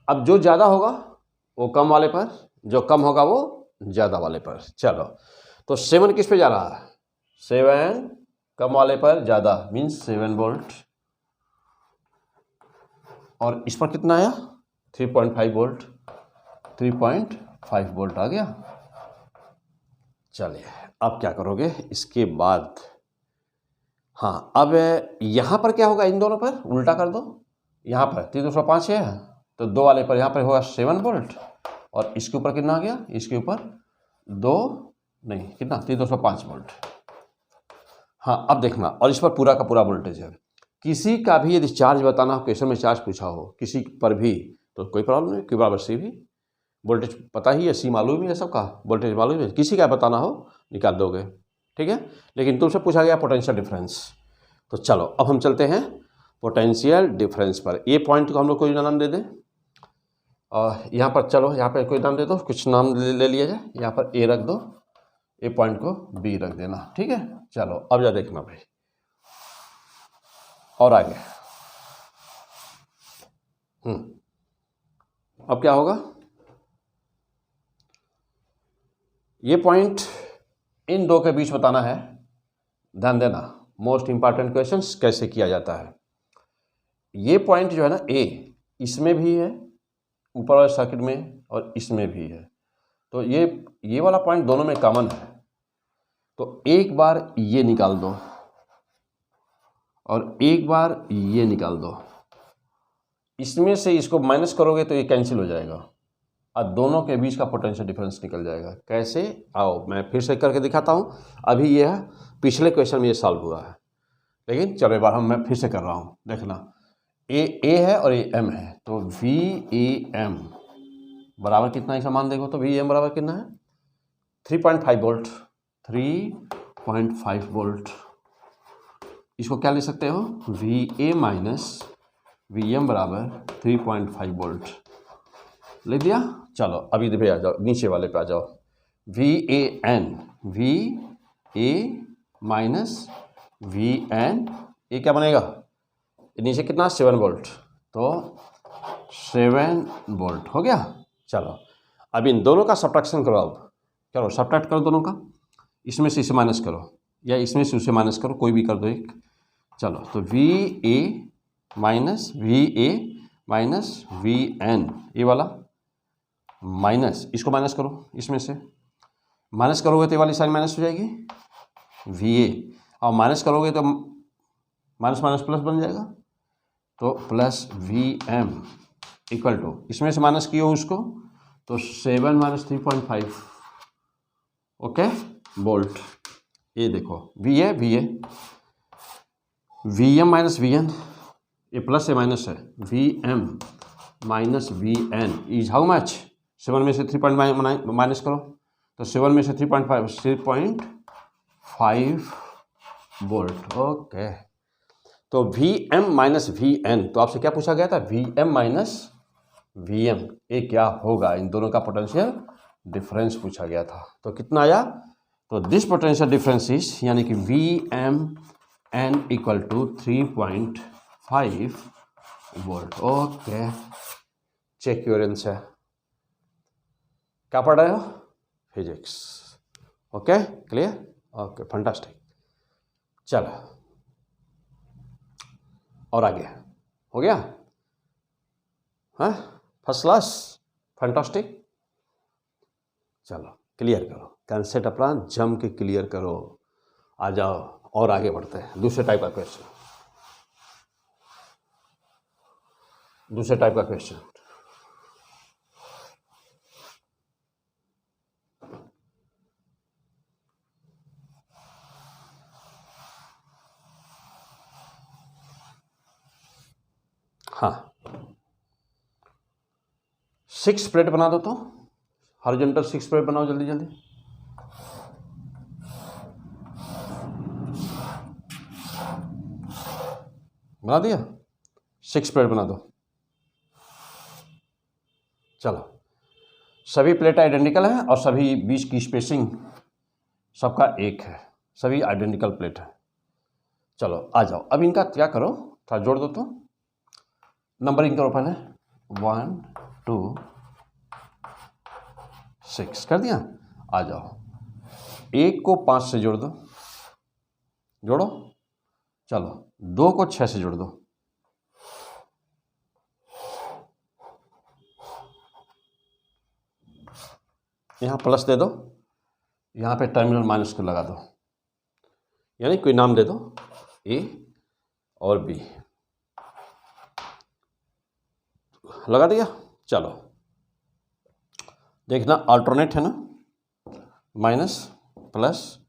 अब जो ज़्यादा होगा वो कम वाले पर, जो कम होगा वो ज़्यादा वाले पर। चलो, तो 7 किस पे जा रहा है, 7 कम वाले पर ज़्यादा, मीन्स 7 वोल्ट, और इस पर कितना आया 3.5 वोल्ट, 3.5 वोल्ट आ गया। चलिए अब क्या करोगे इसके बाद, हाँ अब यहाँ पर क्या होगा, इन दोनों पर उल्टा कर दो, यहाँ पर 3.5 है तो 2 वाले पर यहाँ पर होगा 7 वोल्ट, और इसके ऊपर कितना आ गया, इसके ऊपर 2 नहीं कितना 3.5 वोल्ट। हाँ अब देखना, और इस पर पूरा का पूरा वोल्टेज है। किसी का भी यदि चार्ज बताना हो, क्वेश्चन में चार्ज पूछा हो किसी पर भी, तो कोई प्रॉब्लम नहीं, Q बराबर C भी, वोल्टेज पता ही है, C मालूम ही है, सबका वोल्टेज मालूम है, किसी का बताना हो निकाल दोगे, ठीक है। लेकिन तुमसे पूछा गया पोटेंशियल डिफरेंस, तो चलो अब हम चलते हैं पोटेंशियल डिफरेंस पर। ये पॉइंट को हम लोग कोई नाम दे दें, और यहाँ पर चलो यहाँ पर कोई नाम दे दो, कुछ नाम ले लिया जाए, यहाँ पर A रख दो, ए पॉइंट को B रख देना, ठीक है। चलो अब जा देखना भाई, और आगे अब क्या होगा, ये पॉइंट इन दो के बीच बताना है, ध्यान देना, मोस्ट इंपॉर्टेंट क्वेश्चंस कैसे किया जाता है। ये पॉइंट जो है ना A, इसमें भी है ऊपर वाले सर्किट में, और इसमें भी है, तो ये वाला पॉइंट दोनों में कॉमन है, तो एक बार ये निकाल दो और एक बार ये निकाल दो, इसमें से इसको माइनस करोगे तो ये कैंसिल हो जाएगा, और दोनों के बीच का पोटेंशियल डिफरेंस निकल जाएगा। कैसे, आओ मैं फिर से करके दिखाता हूँ। अभी ये है, पिछले क्वेश्चन में ये सॉल्व हुआ है, लेकिन चलो एक बार मैं फिर से कर रहा हूँ, देखना। ए है और ये M है, तो VAM बराबर कितना, इसका मान देखो, तो VAM बराबर कितना है 3.5 वोल्ट, 3.5 वोल्ट। इसको क्या ले सकते हो, VA माइनस VM बराबर 3.5 वोल्ट लिख दिया। चलो अभी इधर आ जाओ, नीचे वाले पे आ जाओ, VAN, VA minus V N, ये क्या बनेगा, नीचे कितना 7 वोल्ट, तो 7 वोल्ट हो गया। चलो अब इन दोनों का सब्ट्रैक्शन करो, अब करो सब्ट्रैक्ट करो दोनों का, इसमें से इसे माइनस करो या इसमें से उसे माइनस करो, कोई भी कर दो एक। चलो तो V A minus V N, ये वाला माइनस, इसको माइनस करो, इसमें से माइनस करोगे तो ये वाली साइन माइनस हो जाएगी वी ए, और माइनस करोगे तो माइनस माइनस प्लस बन जाएगा, तो plus V M equal to, इसमें से माइनस किए हो उसको तो 7 माइनस 3.5 ओके वोल्ट। ये देखो V A V M minus V N, ये प्लस है माइनस है, V M minus V N is how much, 7 में से 3 माइनस करो तो 7 में से 3.5 वोल्ट ओके। तो V M minus V N, तो आपसे क्या पूछा गया था, V M minus V M, ये क्या होगा, इन दोनों का पोटेंशियल डिफरेंस पूछा गया था। तो कितना आया, तो दिस पोटेंशियल डिफरेंस इज, यानी कि V M N equal to 3.5 volt okay. Check your answer. क्या पढ़ रहे हो, physics okay, clear okay fantastic. चलो और आगे हो गया, हाँ फर्स्ट क्लास फंटास्टिक। चलो क्लियर करो, कंसेप्ट अपना जम के क्लियर करो, आ जाओ और आगे बढ़ते हैं। दूसरे टाइप का क्वेश्चन, दूसरे टाइप का क्वेश्चन, हाँ 6 प्लेट बना दो, तो हॉरिजॉन्टल 6 प्लेट बनाओ जल्दी जल्दी। बना दिया, 6 प्लेट बना दो। चलो सभी प्लेट आइडेंटिकल है और सभी बीच की स्पेसिंग सबका एक है, सभी आइडेंटिकल प्लेट है। चलो आ जाओ, अब इनका क्या करो, थोड़ा जोड़ दो, तो नंबरिंग करो पहले, 1 2 6 कर दिया। आ जाओ, 1 को 5 से जोड़ दो, जोड़ो। चलो 2 को 6 से जोड़ दो, यहाँ प्लस दे दो, यहाँ पे टर्मिनल माइनस को लगा दो, यानी कोई नाम दे दो, ए और बी, लगा दिया। चलो देखना अल्टरनेट है ना, माइनस प्लस,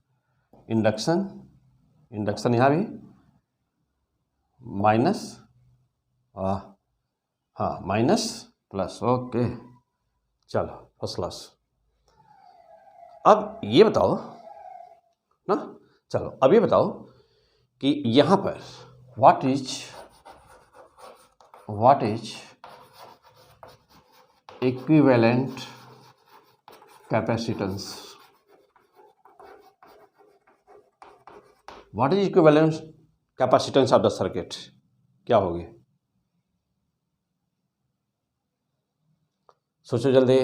इंडक्शन, इंडक्शन यहाँ भी माइनस, हाँ माइनस प्लस ओके। चलो फर्स्ट क्लास। अब ये बताओ ना, चलो अब ये बताओ कि यहाँ पर what is equivalent capacitance, what is equivalent capacitance of the circuit, क्या होगी, सोचो जल्दी।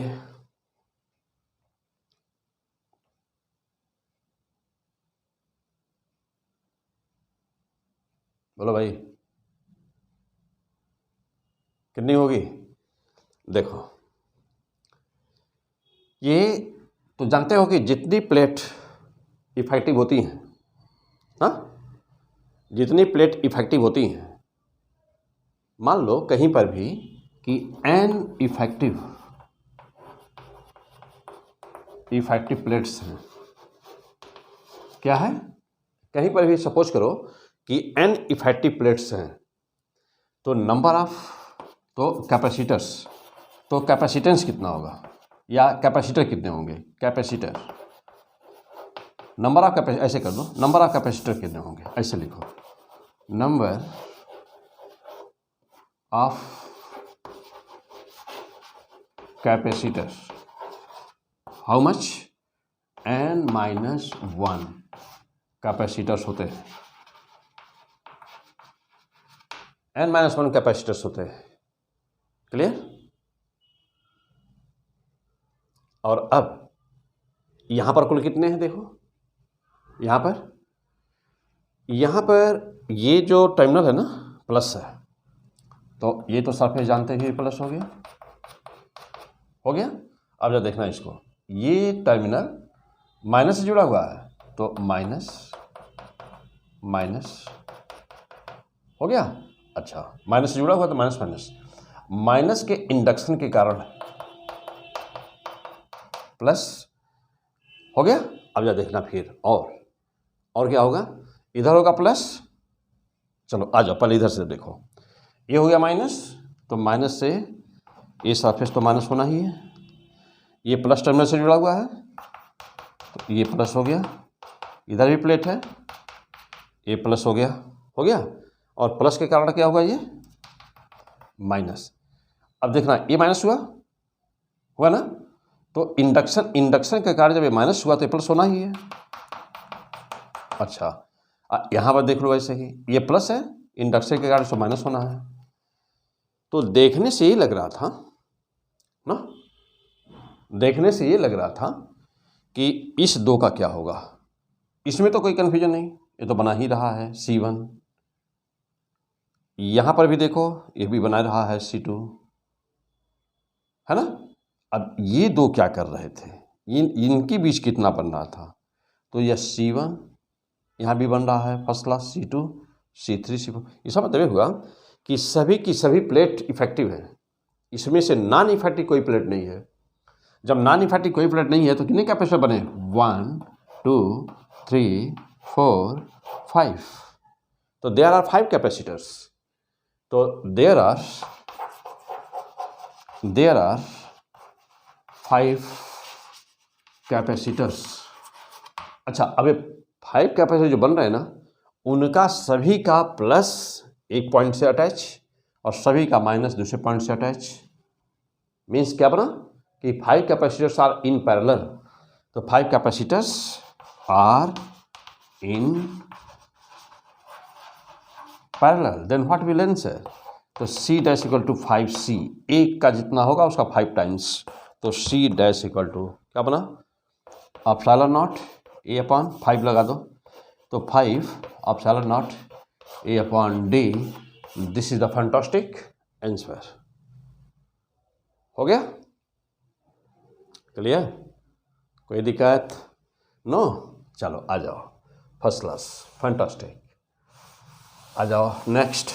बोलो भाई कितनी होगी। देखो ये तो जानते हो कि जितनी प्लेट इफेक्टिव होती हैं, हाँ जितनी प्लेट इफेक्टिव होती हैं, मान लो कहीं पर भी कि n इफेक्टिव प्लेट्स हैं, क्या है, कहीं पर भी सपोज करो कि n इफेक्टिव प्लेट्स हैं, तो नंबर ऑफ, तो कैपेसिटर्स, तो कैपेसिटेंस कितना होगा, या कैपेसिटर कितने होंगे, कैपेसिटर नंबर ऑफ कैपेसिटर, ऐसे कर दो, नंबर ऑफ कैपेसिटर कितने होंगे, ऐसे लिखो, number of capacitor, how much, n-1 capacitors होते हैं, n-1 कैपेसिटर्स होते हैं। क्लियर? और अब यहां पर कुल कितने हैं देखो, यहां पर ये जो टर्मिनल है ना प्लस है, तो ये तो सरफेस जानते हैं कि प्लस हो गया। अब जब देखना इसको, ये टर्मिनल माइनस से जुड़ा हुआ है तो माइनस हो गया। अच्छा, माइनस से जुड़ा हुआ तो माइनस के इंडक्शन के कारण प्लस हो गया। अब जब देखना फिर और क्या होगा, इधर होगा प्लस। चलो आ जाओ, पहले इधर से देखो, ये हो गया माइनस, तो माइनस से ये सरफेस तो माइनस होना ही है, ये प्लस टर्मिनल से जुड़ा हुआ है तो ये प्लस हो गया, इधर भी प्लेट है, ये प्लस हो गया, और प्लस के कारण क्या होगा, ये माइनस। अब देखना ये माइनस हुआ ना, तो इंडक्शन के कारण जब ये माइनस हुआ तो ये प्लस होना ही है। अच्छा, यहां पर देख लो ऐसे ही, ये प्लस है, इंडक्शन के कारण तो माइनस होना है। तो देखने से ये लग रहा था ना, कि इस दो का क्या होगा, इसमें तो कोई कन्फ्यूजन नहीं, ये तो बना ही रहा है C1। यहां पर भी देखो, ये भी बना रहा है C2, है ना। अब ये दो क्या कर रहे थे, इनके बीच कितना बन रहा था, तो यह C1 यहाँ भी बन रहा है first class, C2, C3, C4। इसका मतलब हुआ कि सभी की सभी प्लेट इफेक्टिव है, इसमें से नॉन इफेक्टिव कोई प्लेट नहीं है। जब नॉन इफेक्टिव कोई प्लेट नहीं है तो कितने कैपेसिटर बने, 1 2 3 4 5, तो देयर आर 5 कैपेसिटर्स। तो देयर आर 5 कैपेसिटर्स। अच्छा, अब ये 5 कैपेसिटर जो बन रहे हैं ना, उनका सभी का प्लस एक पॉइंट से अटैच और सभी का माइनस दूसरे पॉइंट से अटैच। मीन्स क्या बना कि 5 कैपेसिटर्स आर इन पैरेलल। तो 5 capacitors are in parallel, then what will answer, तो C dash equal to 5C, एक का जितना होगा उसका 5 टाइम्स, तो C डैश इक्वल टू क्या बना, एप्सिलॉन नॉट A अपॉन 5 लगा दो, तो 5 epsilon not A upon D, this is the fantastic answer. हो गया क्लियर, कोई दिक्कत नो। चलो आ जाओ, फर्स्ट क्लास, फैंटास्टिक। आ जाओ नेक्स्ट,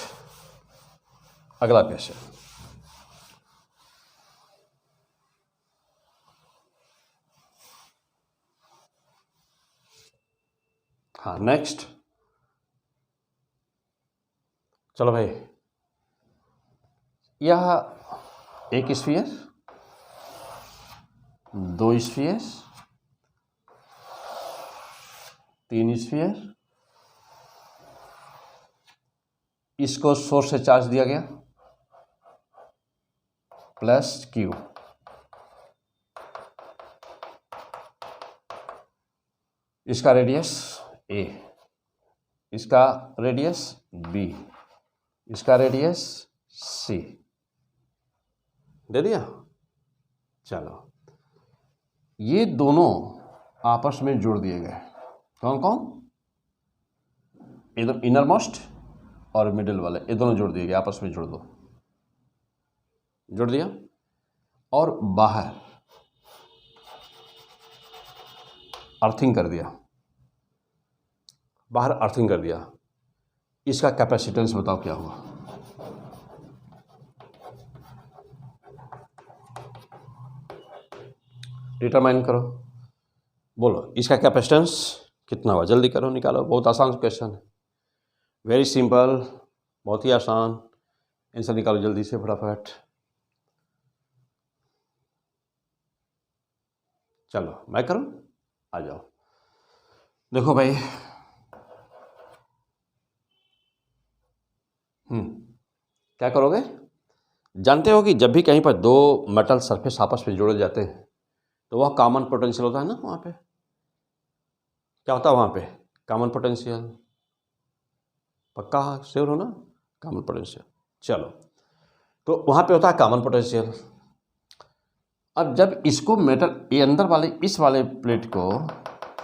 अगला क्वेश्चन। हाँ नेक्स्ट, चलो भाई, यह एक स्फीयर, 2 स्फीयर, 3 स्फीयर, इसको सोर्स से चार्ज दिया गया प्लस Q, इसका रेडियस A, इसका रेडियस B, इसका रेडियस C, दे दिया। चलो, ये दोनों आपस में जोड़ दिए गए, कौन कौन, एकदम इनर मोस्ट और मिडिल वाले, ये दोनों जोड़ दिए गए, आपस में जोड़ दो, जोड़ दिया। और बाहर अर्थिंग कर दिया, बाहर अर्थिंग कर दिया। इसका कैपेसिटेंस बताओ क्या हुआ, डिटरमाइन करो, बोलो इसका कैपेसिटेंस कितना हुआ, जल्दी करो, निकालो। बहुत आसान क्वेश्चन है, वेरी सिंपल, बहुत ही आसान। आंसर निकालो जल्दी से, फटाफट। चलो मैं करूं, आ जाओ। देखो भाई, क्या करोगे, जानते हो कि जब भी कहीं पर दो मेटल सरफेस आपस में जोड़े जाते हैं तो वह कॉमन पोटेंशियल होता है ना, वहाँ पे क्या होता है, वहाँ पे कॉमन पोटेंशियल, पक्का श्योर हो ना, कॉमन पोटेंशियल। चलो, तो वहाँ पे होता है कॉमन पोटेंशियल। अब जब इसको मेटल ये अंदर वाले इस वाले प्लेट को,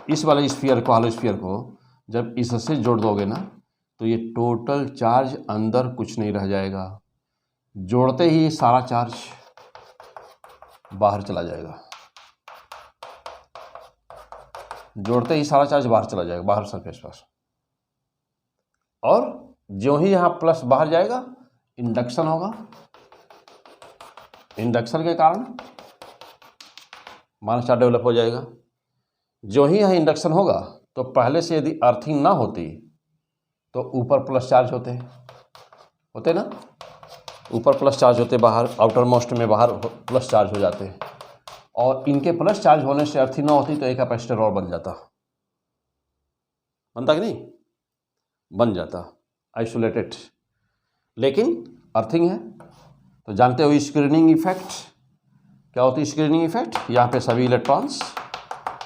इस वाले स्फीयर को, हॉलो स्फीयर को जब इससे जोड़ दोगे ना, तो ये टोटल चार्ज अंदर कुछ नहीं रह जाएगा, जोड़ते ही सारा चार्ज बाहर चला जाएगा, जोड़ते ही सारा चार्ज बाहर चला जाएगा, बाहर सरफेस पर। और जो ही यहाँ प्लस बाहर जाएगा, इंडक्शन होगा, इंडक्शन के कारण माइनस चार्ज डेवलप हो जाएगा। जो ही यहाँ इंडक्शन होगा तो पहले से यदि अर्थिंग ना होती तो ऊपर प्लस चार्ज होते ना, ऊपर प्लस चार्ज होते, बाहर आउटर मोस्ट में बाहर प्लस चार्ज हो जाते, और इनके प्लस चार्ज होने से अर्थिंग ना होती तो एक कैपेसिटर और बन जाता, बनता कि नहीं, बन जाता आइसोलेटेड। लेकिन अर्थिंग है तो जानते हो स्क्रीनिंग इफेक्ट क्या होती है। स्क्रीनिंग इफेक्ट, यहाँ पे सभी इलेक्ट्रॉन्स,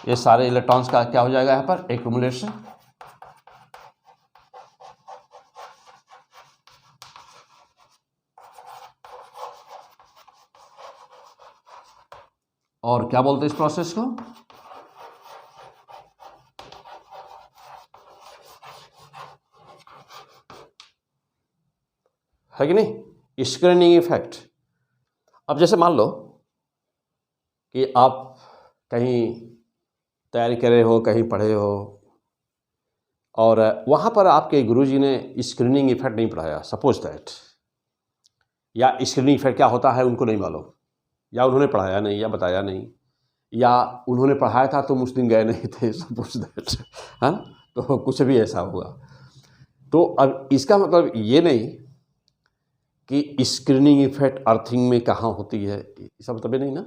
ये सारे इलेक्ट्रॉन्स का क्या हो जाएगा, यहाँ पर एक्यूमुलेशन, और क्या बोलते हैं इस प्रोसेस को, है कि नहीं, स्क्रीनिंग इफेक्ट। अब जैसे मान लो कि आप कहीं तैयारी कर रहे हो, कहीं पढ़े हो, और वहाँ पर आपके गुरुजी ने स्क्रीनिंग इफेक्ट नहीं पढ़ाया, सपोज दैट, या स्क्रीनिंग इफेक्ट क्या होता है उनको नहीं मालूम, या उन्होंने पढ़ाया नहीं, या बताया नहीं, या उन्होंने पढ़ाया था तुम उस दिन गए नहीं थे, सपोज दैट, हाँ, तो कुछ भी ऐसा हुआ। तो अब इसका मतलब ये नहीं कि स्क्रीनिंग इफेक्ट अर्थिंग में कहाँ होती है, इसका मतलब नहीं ना।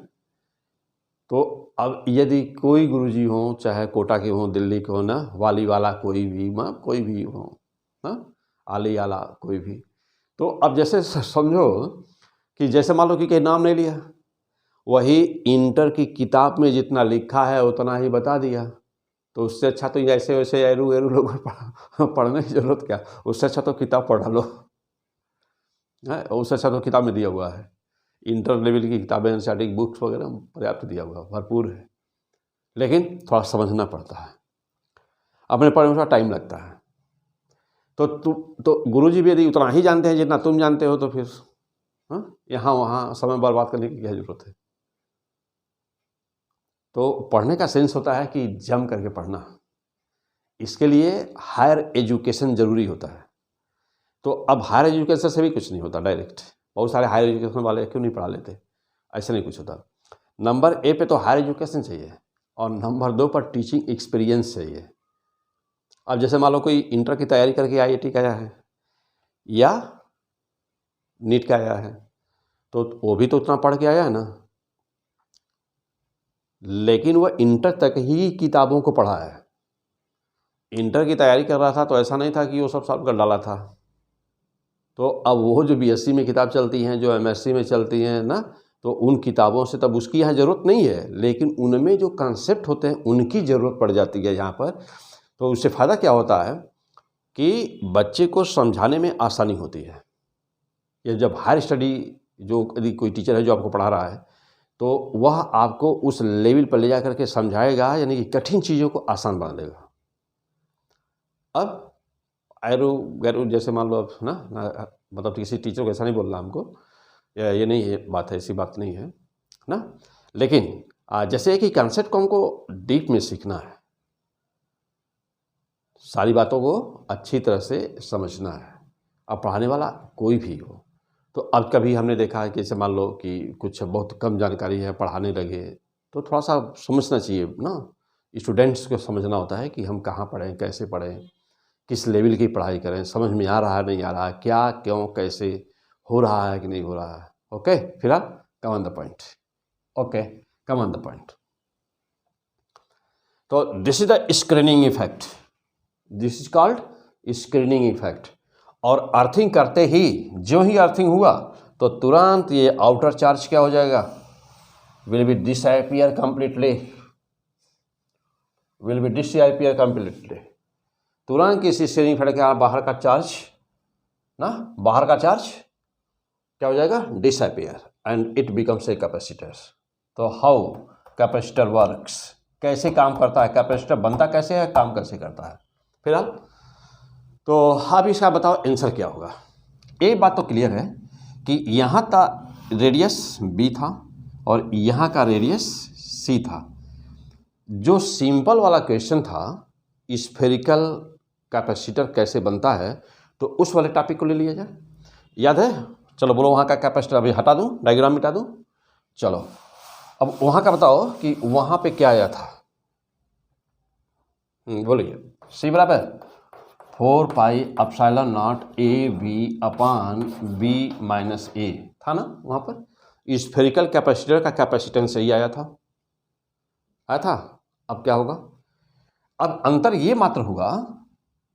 तो अब यदि कोई गुरुजी हो, चाहे कोटा के हो, दिल्ली के हो ना, वाली वाला कोई भी, कोई भी हो, हाँ, आली आला कोई भी, तो अब जैसे समझो कि जैसे मान लो कि कहीं नाम नहीं लिया, वही इंटर की किताब में जितना लिखा है उतना ही बता दिया, तो उससे अच्छा तो जैसे वैसे एरू एरू लोग पढ़ने की जरूरत क्या, उससे अच्छा तो किताब पढ़ा लो, है, उससे अच्छा तो किताब में दिया हुआ है, इंटर लेवल की किताबें, एनसीईआरटी बुक्स वगैरह पर्याप्त दिया हुआ, भरपूर है। लेकिन थोड़ा समझना पड़ता है, अपने पढ़ने में थोड़ा टाइम लगता है। तो गुरुजी भी यदि उतना ही जानते हैं जितना तुम जानते हो, तो फिर हाँ, यहाँ वहाँ समय बर्बाद करने की क्या जरूरत है। तो पढ़ने का सेंस होता है कि जम करके पढ़ना, इसके लिए हायर एजुकेशन जरूरी होता है। तो अब हायर एजुकेशन से भी कुछ नहीं होता डायरेक्ट, बहुत सारे हायर एजुकेशन वाले क्यों नहीं पढ़ा लेते, ऐसा नहीं कुछ होता। नंबर ए पे तो हायर एजुकेशन चाहिए, और नंबर 2 पर टीचिंग एक्सपीरियंस चाहिए। अब जैसे मान लो कोई इंटर की तैयारी करके IIT का आया है या नीट का आया है, तो वो भी तो उतना पढ़ के आया है ना, लेकिन वह इंटर तक ही किताबों को पढ़ा है। इंटर की तैयारी कर रहा था तो ऐसा नहीं था कि वो सब सॉल्व कर डाला था। तो अब वो जो BSc में किताब चलती हैं, जो MSc में चलती हैं ना, तो उन किताबों से तब उसकी यहाँ ज़रूरत नहीं है, लेकिन उनमें जो कॉन्सेप्ट होते हैं उनकी ज़रूरत पड़ जाती है यहाँ पर। तो उससे फ़ायदा क्या होता है कि बच्चे को समझाने में आसानी होती है। ये जब हायर स्टडी, जो यदि कोई टीचर है जो आपको पढ़ा रहा है, तो वह आपको उस लेवल पर ले जा करके समझाएगा, यानी कि कठिन चीज़ों को आसान बना देगा। अब एरो गैरो जैसे मान लो अब ना, मतलब किसी टीचर को ऐसा नहीं बोलना हमको, ये नहीं है बात है, ऐसी बात नहीं है ना। लेकिन जैसे कि कॉन्सेप्ट को हमको डीप में सीखना है, सारी बातों को अच्छी तरह से समझना है, अब पढ़ाने वाला कोई भी हो। तो अब कभी हमने देखा है कि जैसे मान लो कि कुछ बहुत कम जानकारी है, पढ़ाने लगे, तो थोड़ा सा समझना चाहिए ना, स्टूडेंट्स को समझना होता है कि हम कहाँ पढ़ें, कैसे पढ़ें, किस लेवल की पढ़ाई करें, समझ में आ रहा है नहीं आ रहा है, क्या क्यों कैसे हो रहा है कि नहीं हो रहा है। ओके, फिलहाल come on the point, okay, come on the point. तो this is the screening effect, this is called screening effect. और अर्थिंग करते ही, जो ही अर्थिंग हुआ तो तुरंत ये आउटर चार्ज क्या हो जाएगा, will be disappear completely, will be disappear completely. तुरंत किसी स्क्रीनिंग इफेक्ट के बाहर का चार्ज ना, बाहर का चार्ज क्या हो जाएगा, disappear, and it becomes a capacitor. तो हाउ कैपेसिटर वर्क्स, कैसे काम करता है कैपेसिटर, बनता कैसे है, काम कैसे करता है फिलहाल। तो अब इसका बताओ आंसर क्या होगा। एक बात तो क्लियर है कि यहाँ का रेडियस b था और यहाँ का रेडियस c था। जो सिंपल वाला क्वेश्चन था स्फेरिकल कैपेसिटर कैसे बनता है, तो उस वाले टॉपिक को ले लिया जाए, याद है। चलो बोलो, वहाँ का कैपेसिटर अभी हटा दूँ, डायग्राम मिटा दूँ। चलो अब वहाँ का बताओ कि वहाँ पे क्या आया था। बोलिए, सी बराबर 4 pi epsilon naught A B upon B minus A था ना। वहाँ पर स्फेरिकल कैपेसिटर का कैपेसिटेंस सही आया था। अब क्या होगा, अब अंतर ये मात्र होगा,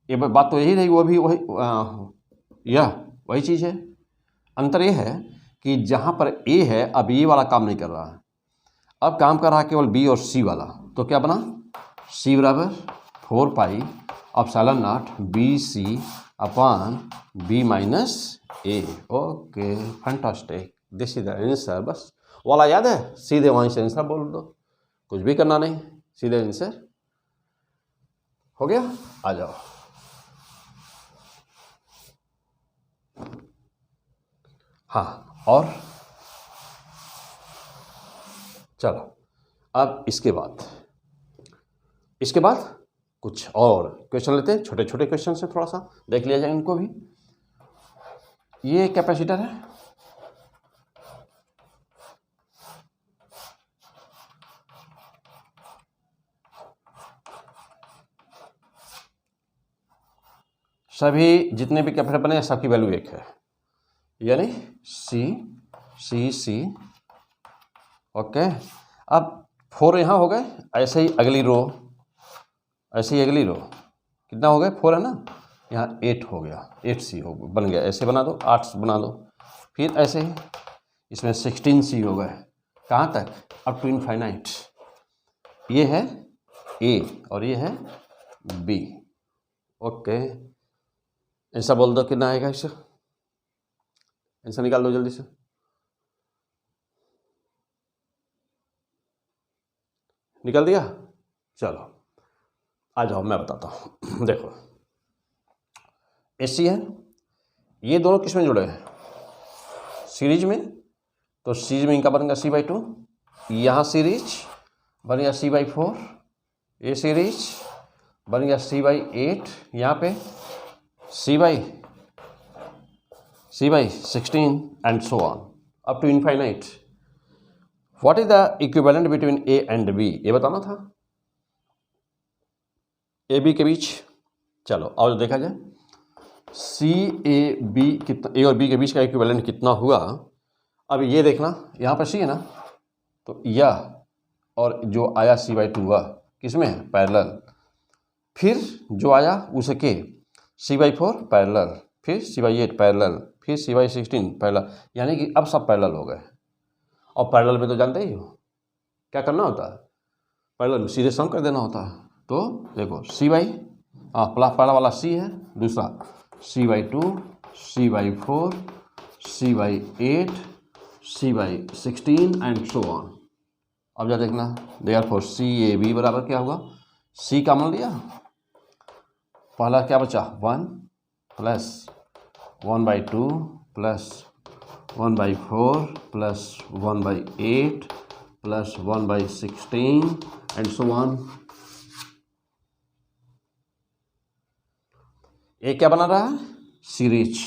ये बात तो यही रहेगी, वो भी वही चीज़ है। अंतर ये है कि जहाँ पर ए है अब ये वाला काम नहीं कर रहा है, अब काम कर रहा है केवल बी और सी वाला। तो क्या बना, सी बराबर 4 pi epsilon naught B C upon B minus A. Okay, fantastic, this is the answer. बस वाला याद है, सीधे वहीं से आंसर बोल दो, कुछ भी करना नहीं, सीधे आंसर हो गया। आ जाओ, हाँ, और चलो अब इसके बाद कुछ और क्वेश्चन लेते हैं, छोटे छोटे क्वेश्चन से थोड़ा सा देख लिया जाए इनको भी। ये कैपेसिटर है, सभी जितने भी कैपेसिटर बने सबकी वैल्यू एक है, यानी सी। ओके, अब 4 यहाँ हो गए, ऐसे ही अगली रो कितना हो गए, 4 है ना, यहाँ 8 हो गया, 8C बन गया, ऐसे बना दो, 8 बना दो, फिर ऐसे ही इसमें 16C हो गए, कहाँ तक, अप टू इनफाइनाइट। ये है A और ये है B। ओके, ऐसा बोल दो कितना आएगा, इससे ऐसा निकाल दो जल्दी से। निकाल दिया, चलो आ जाओ मैं बताता हूँ। देखो AC है, ये दोनों किस में जुड़े हैं, सीरीज में, तो सीरीज में इनका बनेगा C/2, यहाँ सीरीज बन गया C/4, ये सीरीज बन गया C/8, यहाँ पे C/16 and so on up to infinite. What is the equivalent between A and B, ये बताना था, A B के बीच। चलो और देखा जाए A और B के बीच का इक्विवेलेंट कितना हुआ। अब ये देखना, यहाँ पर C है ना, तो यह और जो आया C/2 हुआ किसमें है, पैरेलल, फिर जो आया उसके C/4 पैरेलल, फिर C/8 पैरेलल, फिर C/16 पैरेलल, यानी कि अब सब पैरेलल हो गए। और पैरेलल में तो जानते ही हो क्या करना होता है, पैरेलल में सीधे सम कर देना होता है। तो देखो पहला वाला C है, दूसरा C/2, C/4, C/8, C/16 and so on. अब जा देखना, देयरफॉर CAB बराबर क्या होगा, C का मान लिया, पहला क्या बचा 1 plus 1/2 plus 1/4 plus 1/8 plus 1/16 and so on. ये क्या बना रहा है, सीरीज,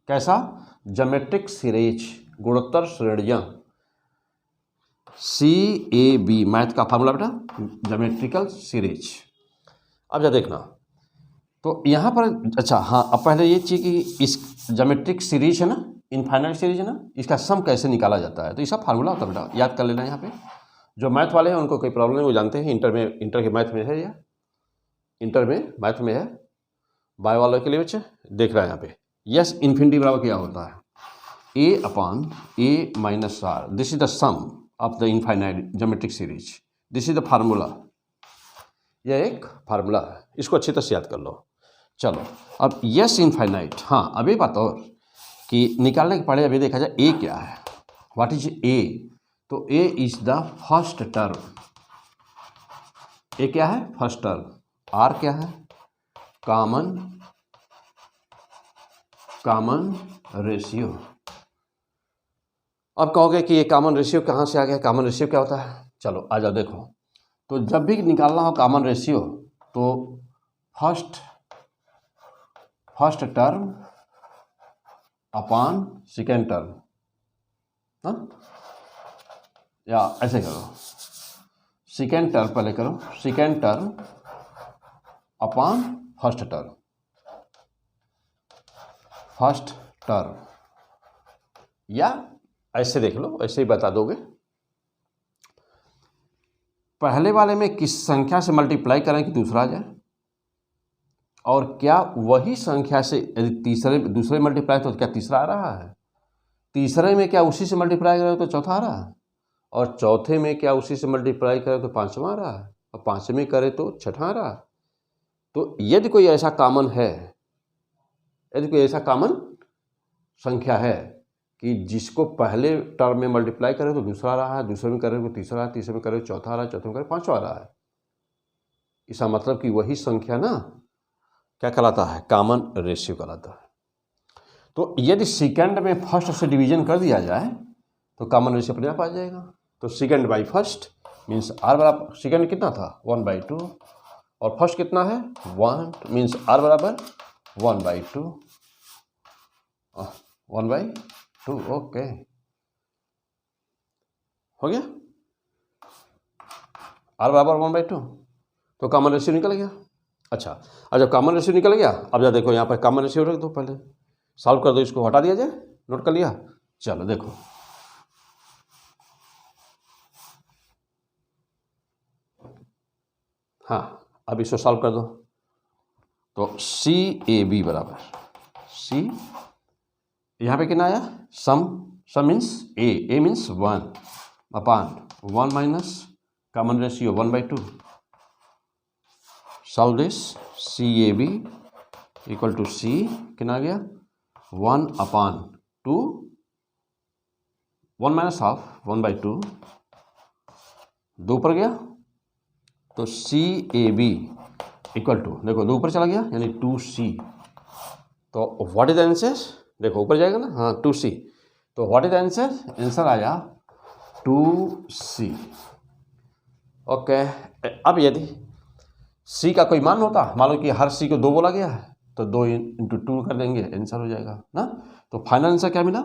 कैसा, ज्योमेट्रिक सीरीज, गुणोत्तर श्रेणियां, CAB मैथ का फार्मूला बेटा, ज्योमेट्रिकल सीरीज। अब जा देखना, तो यहाँ पर अच्छा हाँ, अब पहले ये चीज़ कि इस ज्योमेट्रिक सीरीज है ना, इनफाइनाइट सीरीज है ना, इसका सम कैसे निकाला जाता है, तो इसका फार्मूला होता है बेटा, याद कर लेना। यहाँ पे जो मैथ वाले हैं उनको कोई प्रॉब्लम नहीं, वो जानते हैं, इंटर के मैथ में है, या इंटर में मैथ में है, बायो वालों के लिए बच्चे देख रहे हैं यहाँ पे। यस इन्फिनिटी बराबर क्या होता है, A/A minus R, this is the sum of the infinite geometric series, this is the formula. यह एक फार्मूला है, इसको अच्छी तरह से याद कर लो। चलो अब यस इनफाइनाइट, हाँ अब ये बात और कि निकालने के पहले अभी देखा जाए ए क्या है, व्हाट इज ए। तो ए इज द फर्स्ट टर्म, ए क्या है, फर्स्ट टर्म। आर क्या है, कॉमन रेशियो। अब कहोगे कि ये कॉमन रेशियो कहाँ से आ गया, कॉमन रेशियो क्या होता है, चलो आ जाओ देखो। तो जब भी निकालना हो कॉमन रेशियो तो first term upon second term, हाँ, या ऐसे करो, सेकेंड टर्म पहले करो, second term upon first term, या ऐसे देख लो, ऐसे ही बता दोगे। पहले वाले में किस संख्या से मल्टीप्लाई करें कि दूसरा आ जाए, और क्या वही संख्या से यदि दूसरे मल्टीप्लाई तो क्या तीसरा आ रहा है, तीसरे में क्या उसी से मल्टीप्लाई करें तो चौथा आ रहा है, और चौथे में क्या उसी से मल्टीप्लाई करें तो पांचवा आ रहा है, और पांचवें करें तो छठा आ रहा है। तो यदि कोई ऐसा कॉमन है, यदि कोई ऐसा कॉमन संख्या है कि जिसको पहले टर्म में मल्टीप्लाई करें तो दूसरा आ रहा है, दूसरे में करें तो तीसरा, तीसरे में करें तो चौथा आ रहा है, चौथे में करें पांचवा आ रहा है, इसका मतलब कि वही संख्या ना क्या कहलाता है, कॉमन रेशियो कहलाता है। तो यदि सेकंड में फर्स्ट से डिवीजन कर दिया जाए तो कॉमन रेशियो अपने आप आ जाएगा। तो second by first means r बराबर, सेकंड कितना था 1/2, और फर्स्ट कितना है 1, मीन्स आर बराबर 1/2, 1/2, ओके, हो गया, आर बराबर 1/2, तो कॉमन रेशियो निकल गया। अच्छा, और जब कॉमन रेशियो निकल गया, अब जब देखो यहाँ पर कॉमन रेशियो रख दो, पहले सॉल्व कर दो, इसको हटा दिया जाए, नोट कर लिया, चलो देखो, हाँ अब इसको सॉल्व कर दो। तो CAB बराबर सी, यहाँ पे कितना आया, sum means a means 1 upon 1 minus common ratio 1/2, solve this, CAB equal to C कितना आ गया 1/2, 1 माइनस हाफ 1/2, 2 पर गया, तो CAB इक्वल टू, देखो 2 ऊपर चला गया यानी 2C, तो व्हाट इज द आंसर, देखो ऊपर जाएगा ना, हाँ 2C, तो what is the answer, answer आया 2C, ओके। अब यदि C का कोई मान होता, मान लो कि हर C को 2 बोला गया है, तो 2 × 2 कर देंगे, आंसर हो जाएगा ना। तो फाइनल आंसर क्या मिला,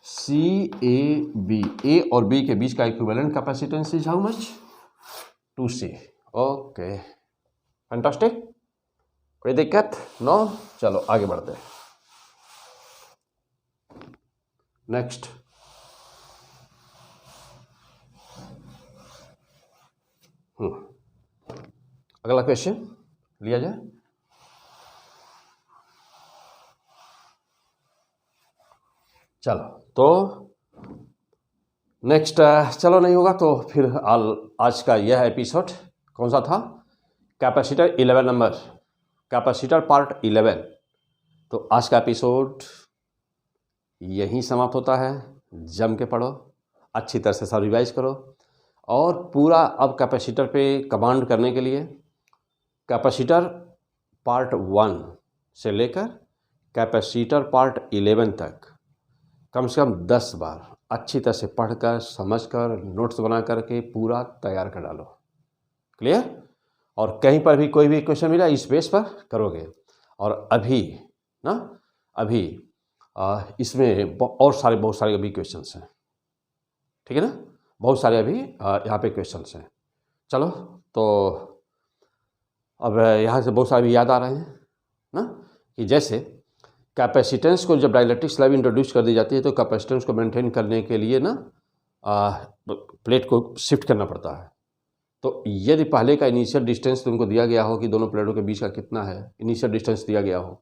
CAB, A और B के बीच का equivalent capacitance is how much, 2C, okay, fantastic, कोई दिक्कत नो, चलो आगे बढ़ते हैं, नेक्स्ट, अगला क्वेश्चन लिया जाए। चलो तो नेक्स्ट, चलो नहीं होगा तो फिर आज का यह एपिसोड कौन सा था, कैपेसिटर 11 नंबर, कैपेसिटर पार्ट 11। तो आज का एपिसोड यहीं समाप्त होता है, जम के पढ़ो, अच्छी तरह से सब रिवाइज करो, और पूरा अब कैपेसिटर पे कमांड करने के लिए कैपेसिटर पार्ट 1 से लेकर कैपेसिटर पार्ट 11 तक कम से कम 10 बार अच्छी तरह से पढ़कर, समझकर, नोट्स बना करके पूरा तैयार कर डालो, क्लियर। और कहीं पर भी कोई भी क्वेश्चन मिला इस बेस पर करोगे। और अभी ना, अभी इसमें और बहुत सारे अभी क्वेश्चंस हैं, ठीक है ना, बहुत सारे अभी यहाँ पे क्वेश्चंस हैं। चलो तो अब यहाँ से बहुत सारे भी याद आ रहे हैं ना, कि जैसे कैपेसिटेंस को जब डाइलेक्ट्रिक स्लैब इंट्रोड्यूस कर दी जाती है तो कैपेसिटेंस को मेंटेन करने के लिए ना प्लेट को शिफ्ट करना पड़ता है। तो यदि पहले का इनिशियल डिस्टेंस तुमको दिया गया हो कि दोनों प्लेटों के बीच का कितना है, इनिशियल डिस्टेंस दिया गया हो,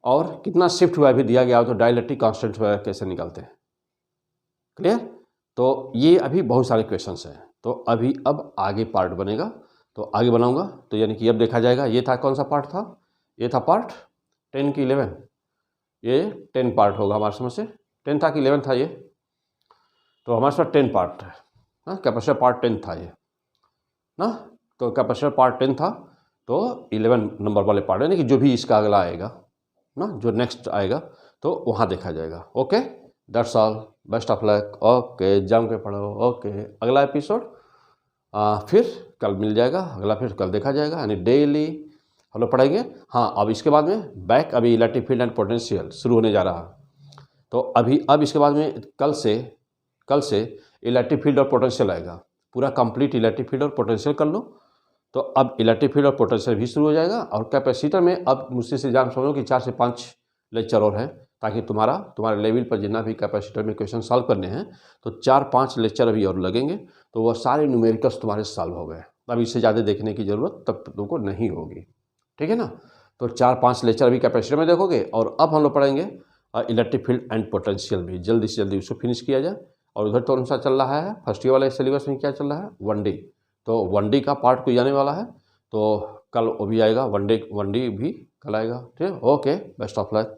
और कितना शिफ्ट हुआ भी दिया गया हो, तो डाइलेक्ट्रिक कांस्टेंट कैसे निकालते हैं, क्लियर। तो ये अभी बहुत सारे क्वेश्चंस हैं। तो अभी अब आगे पार्ट बनेगा, तो आगे बनाऊंगा, तो यानी कि अब देखा जाएगा, ये था कौन सा पार्ट था, ये था पार्ट 10 की 11, ये 10 पार्ट होगा हमारे समझ से। 10 था कि 11 था ये, तो हमारे पास 10 पार्ट है ना, कैपेसिटर पार्ट 10 था ये ना, तो कैपेसिटर पार्ट 10 था, तो 11 नंबर वाले पार्ट यानी कि जो भी इसका अगला आएगा ना, जो नेक्स्ट आएगा तो वहाँ देखा जाएगा। Okay, that's all, best of luck. Okay, जम के पढ़ो। ओके, अगला एपिसोड फिर कल मिल जाएगा, अगला फिर कल देखा जाएगा, यानी डेली हम लोग पढ़ेंगे। हाँ, अब इसके बाद में बैक, अभी इलेक्ट्रिक फील्ड एंड पोटेंशियल शुरू होने जा रहा है, तो अभी अब इसके बाद में कल से इलेक्ट्रिक फील्ड और पोटेंशियल आएगा, पूरा कंप्लीट इलेक्ट्रिक फील्ड और पोटेंशियल कर लो, तो अब इलेक्ट्रिक फील्ड और पोटेंशियल भी शुरू हो जाएगा। और कैपेसिटर में अब मुझसे से जान समझो कि 4 से 5 लेक्चर और है, ताकि तुम्हारे लेवल पर जितना भी कैपेसिटर में क्वेश्चन सॉल्व करने हैं, तो 4-5 लेक्चर अभी और लगेंगे, तो वह सारे न्यूमेरिकल्स तुम्हारे सॉल्व हो गए। अब इससे ज़्यादा देखने की ज़रूरत तब तुमको नहीं होगी, ठीक है ना। तो 4-5 लेक्चर अभी कैपेसिटर में देखोगे, और अब हम लोग पढ़ेंगे इलेक्ट्रिक फील्ड एंड पोटेंशियल भी, जल्दी से जल्दी उसको फिनिश किया जाए। और उधर तो अनुसार चल रहा है फर्स्ट ईयर वाले सिलेबस में क्या चल रहा है, 1D, तो 1D का पार्ट कोई आने वाला है, तो कल वो भी आएगा, 1D भी कल आएगा, ठीक है। Okay, best of luck.